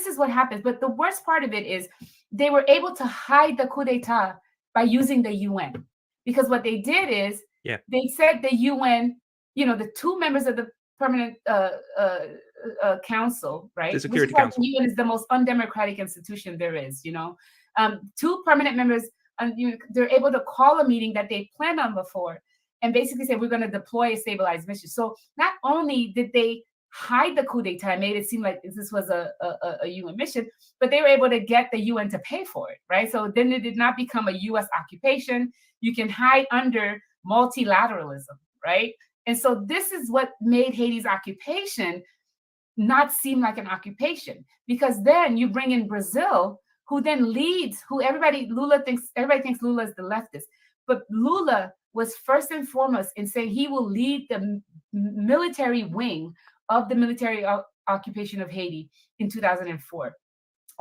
is what happens. But the worst part of it is they were able to hide the coup d'etat by using the UN. Because what they did is they said the UN, the two members of the permanent council, right? The Security Council. The UN is the most undemocratic institution there is, two permanent members they're able to call a meeting that they planned on before and basically say, we're going to deploy a stabilized mission. So not only did they hide the coup d'etat, made it seem like this was a UN mission, but they were able to get the UN to pay for it, right? So then it did not become a US occupation. You can hide under multilateralism, right? And so this is what made Haiti's occupation not seem like an occupation, because then you bring in Brazil, who then leads, everybody thinks Lula is the leftist, but Lula was first and foremost in saying he will lead the military wing of the military occupation of Haiti in 2004.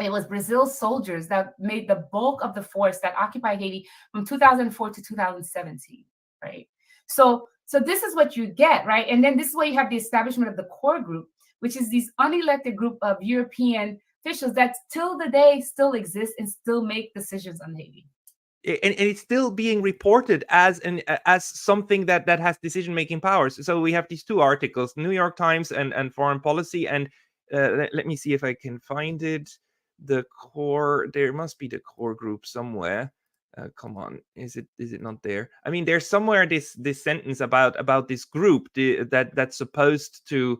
It was Brazil's soldiers that made the bulk of the force that occupied Haiti from 2004 to 2017, right? So this is what you get, right? And then this is where you have the establishment of the core group, which is this unelected group of European officials that till the day still exist and still make decisions on Haiti. And it's still being reported as something that has decision-making powers. So we have these two articles, New York Times and Foreign Policy, and let me see if I can find it. The core, there must be the core group somewhere. Come on, is it not there? I mean, there's somewhere this sentence about this group that's supposed to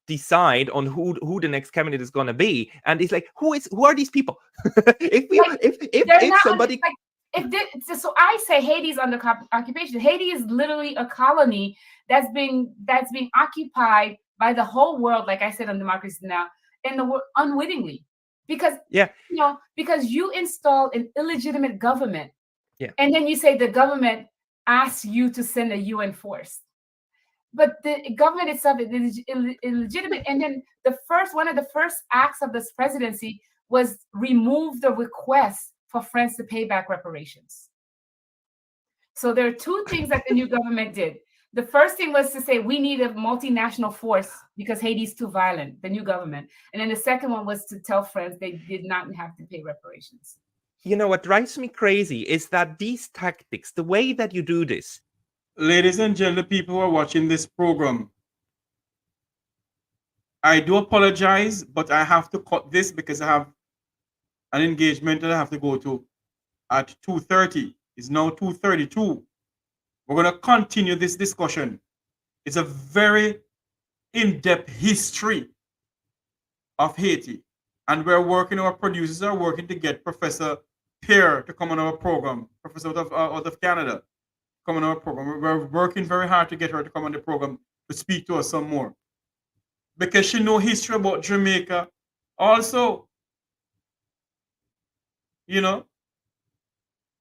decide on who the next cabinet is going to be, and it's like, who are these people? So I say Haiti's under occupation. Haiti is literally a colony that's being occupied by the whole world, like I said on Democracy Now, and the world unwittingly, because because you install an illegitimate government, and then you say the government asks you to send a UN force. But the government itself is illegitimate. And then one of the first acts of this presidency was remove the request for France to pay back reparations. So there are two things that the new government did. The first thing was to say, we need a multinational force because Haiti's too violent, the new government. And then the second one was to tell France they did not have to pay reparations. You know, what drives me crazy is that these tactics, the way that you do this. Ladies and gentlemen, people who are watching this program, I do apologize, but I have to cut this because I have an engagement that I have to go to at 2:30. It's now 2:32. We're going to continue this discussion. It's a very in-depth history of Haiti. And our producers are working to get Professor Pierre to come on our program, professor out of Canada, come on our program. We're working very hard to get her to come on the program to speak to us some more, because she knows history about Jamaica. Also,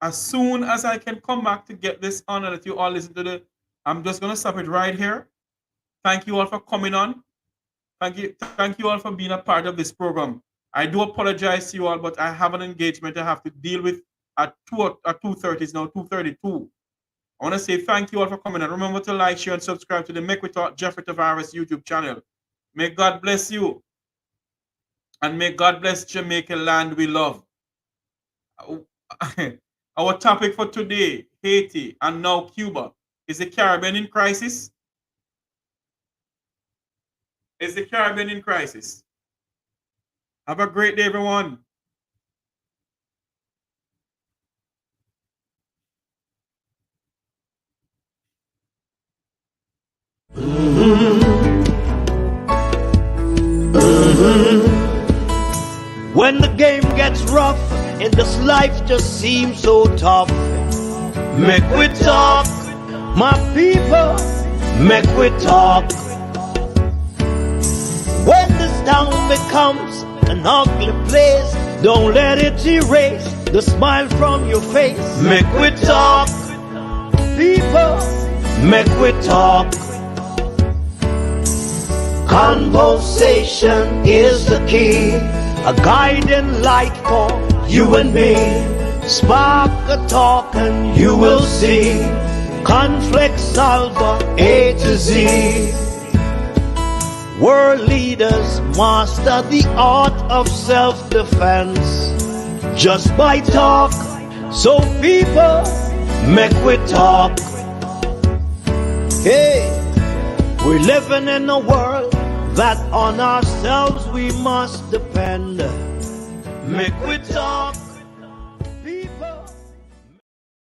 as soon as I can come back to get this on and let you all listen to I'm just going to stop it right here. Thank you all for coming on. Thank you all for being a part of this program. I do apologize to you all, but I have an engagement I have to deal with at 2:30. It's now 2:32. I want to say thank you all for coming, and remember to like, share, and subscribe to the Make We Talk Jeffrey Tavares YouTube channel. May God bless you, and may God bless Jamaica land we love. Our topic for today, Haiti and now Cuba. Is the Caribbean in crisis? Is the Caribbean in crisis? Have a great day, everyone. When the game gets rough and this life just seems so tough, make we talk, my people, make we talk. When this town becomes an ugly place, don't let it erase the smile from your face. Make we talk, people, make we talk. Conversation is the key, a guiding light for you and me. Spark a talk and you will see. Conflict solver A to Z. World leaders master the art of self-defense just by talk. So people, make we talk. Hey, we're living in a world that on ourselves we must depend. Make we talk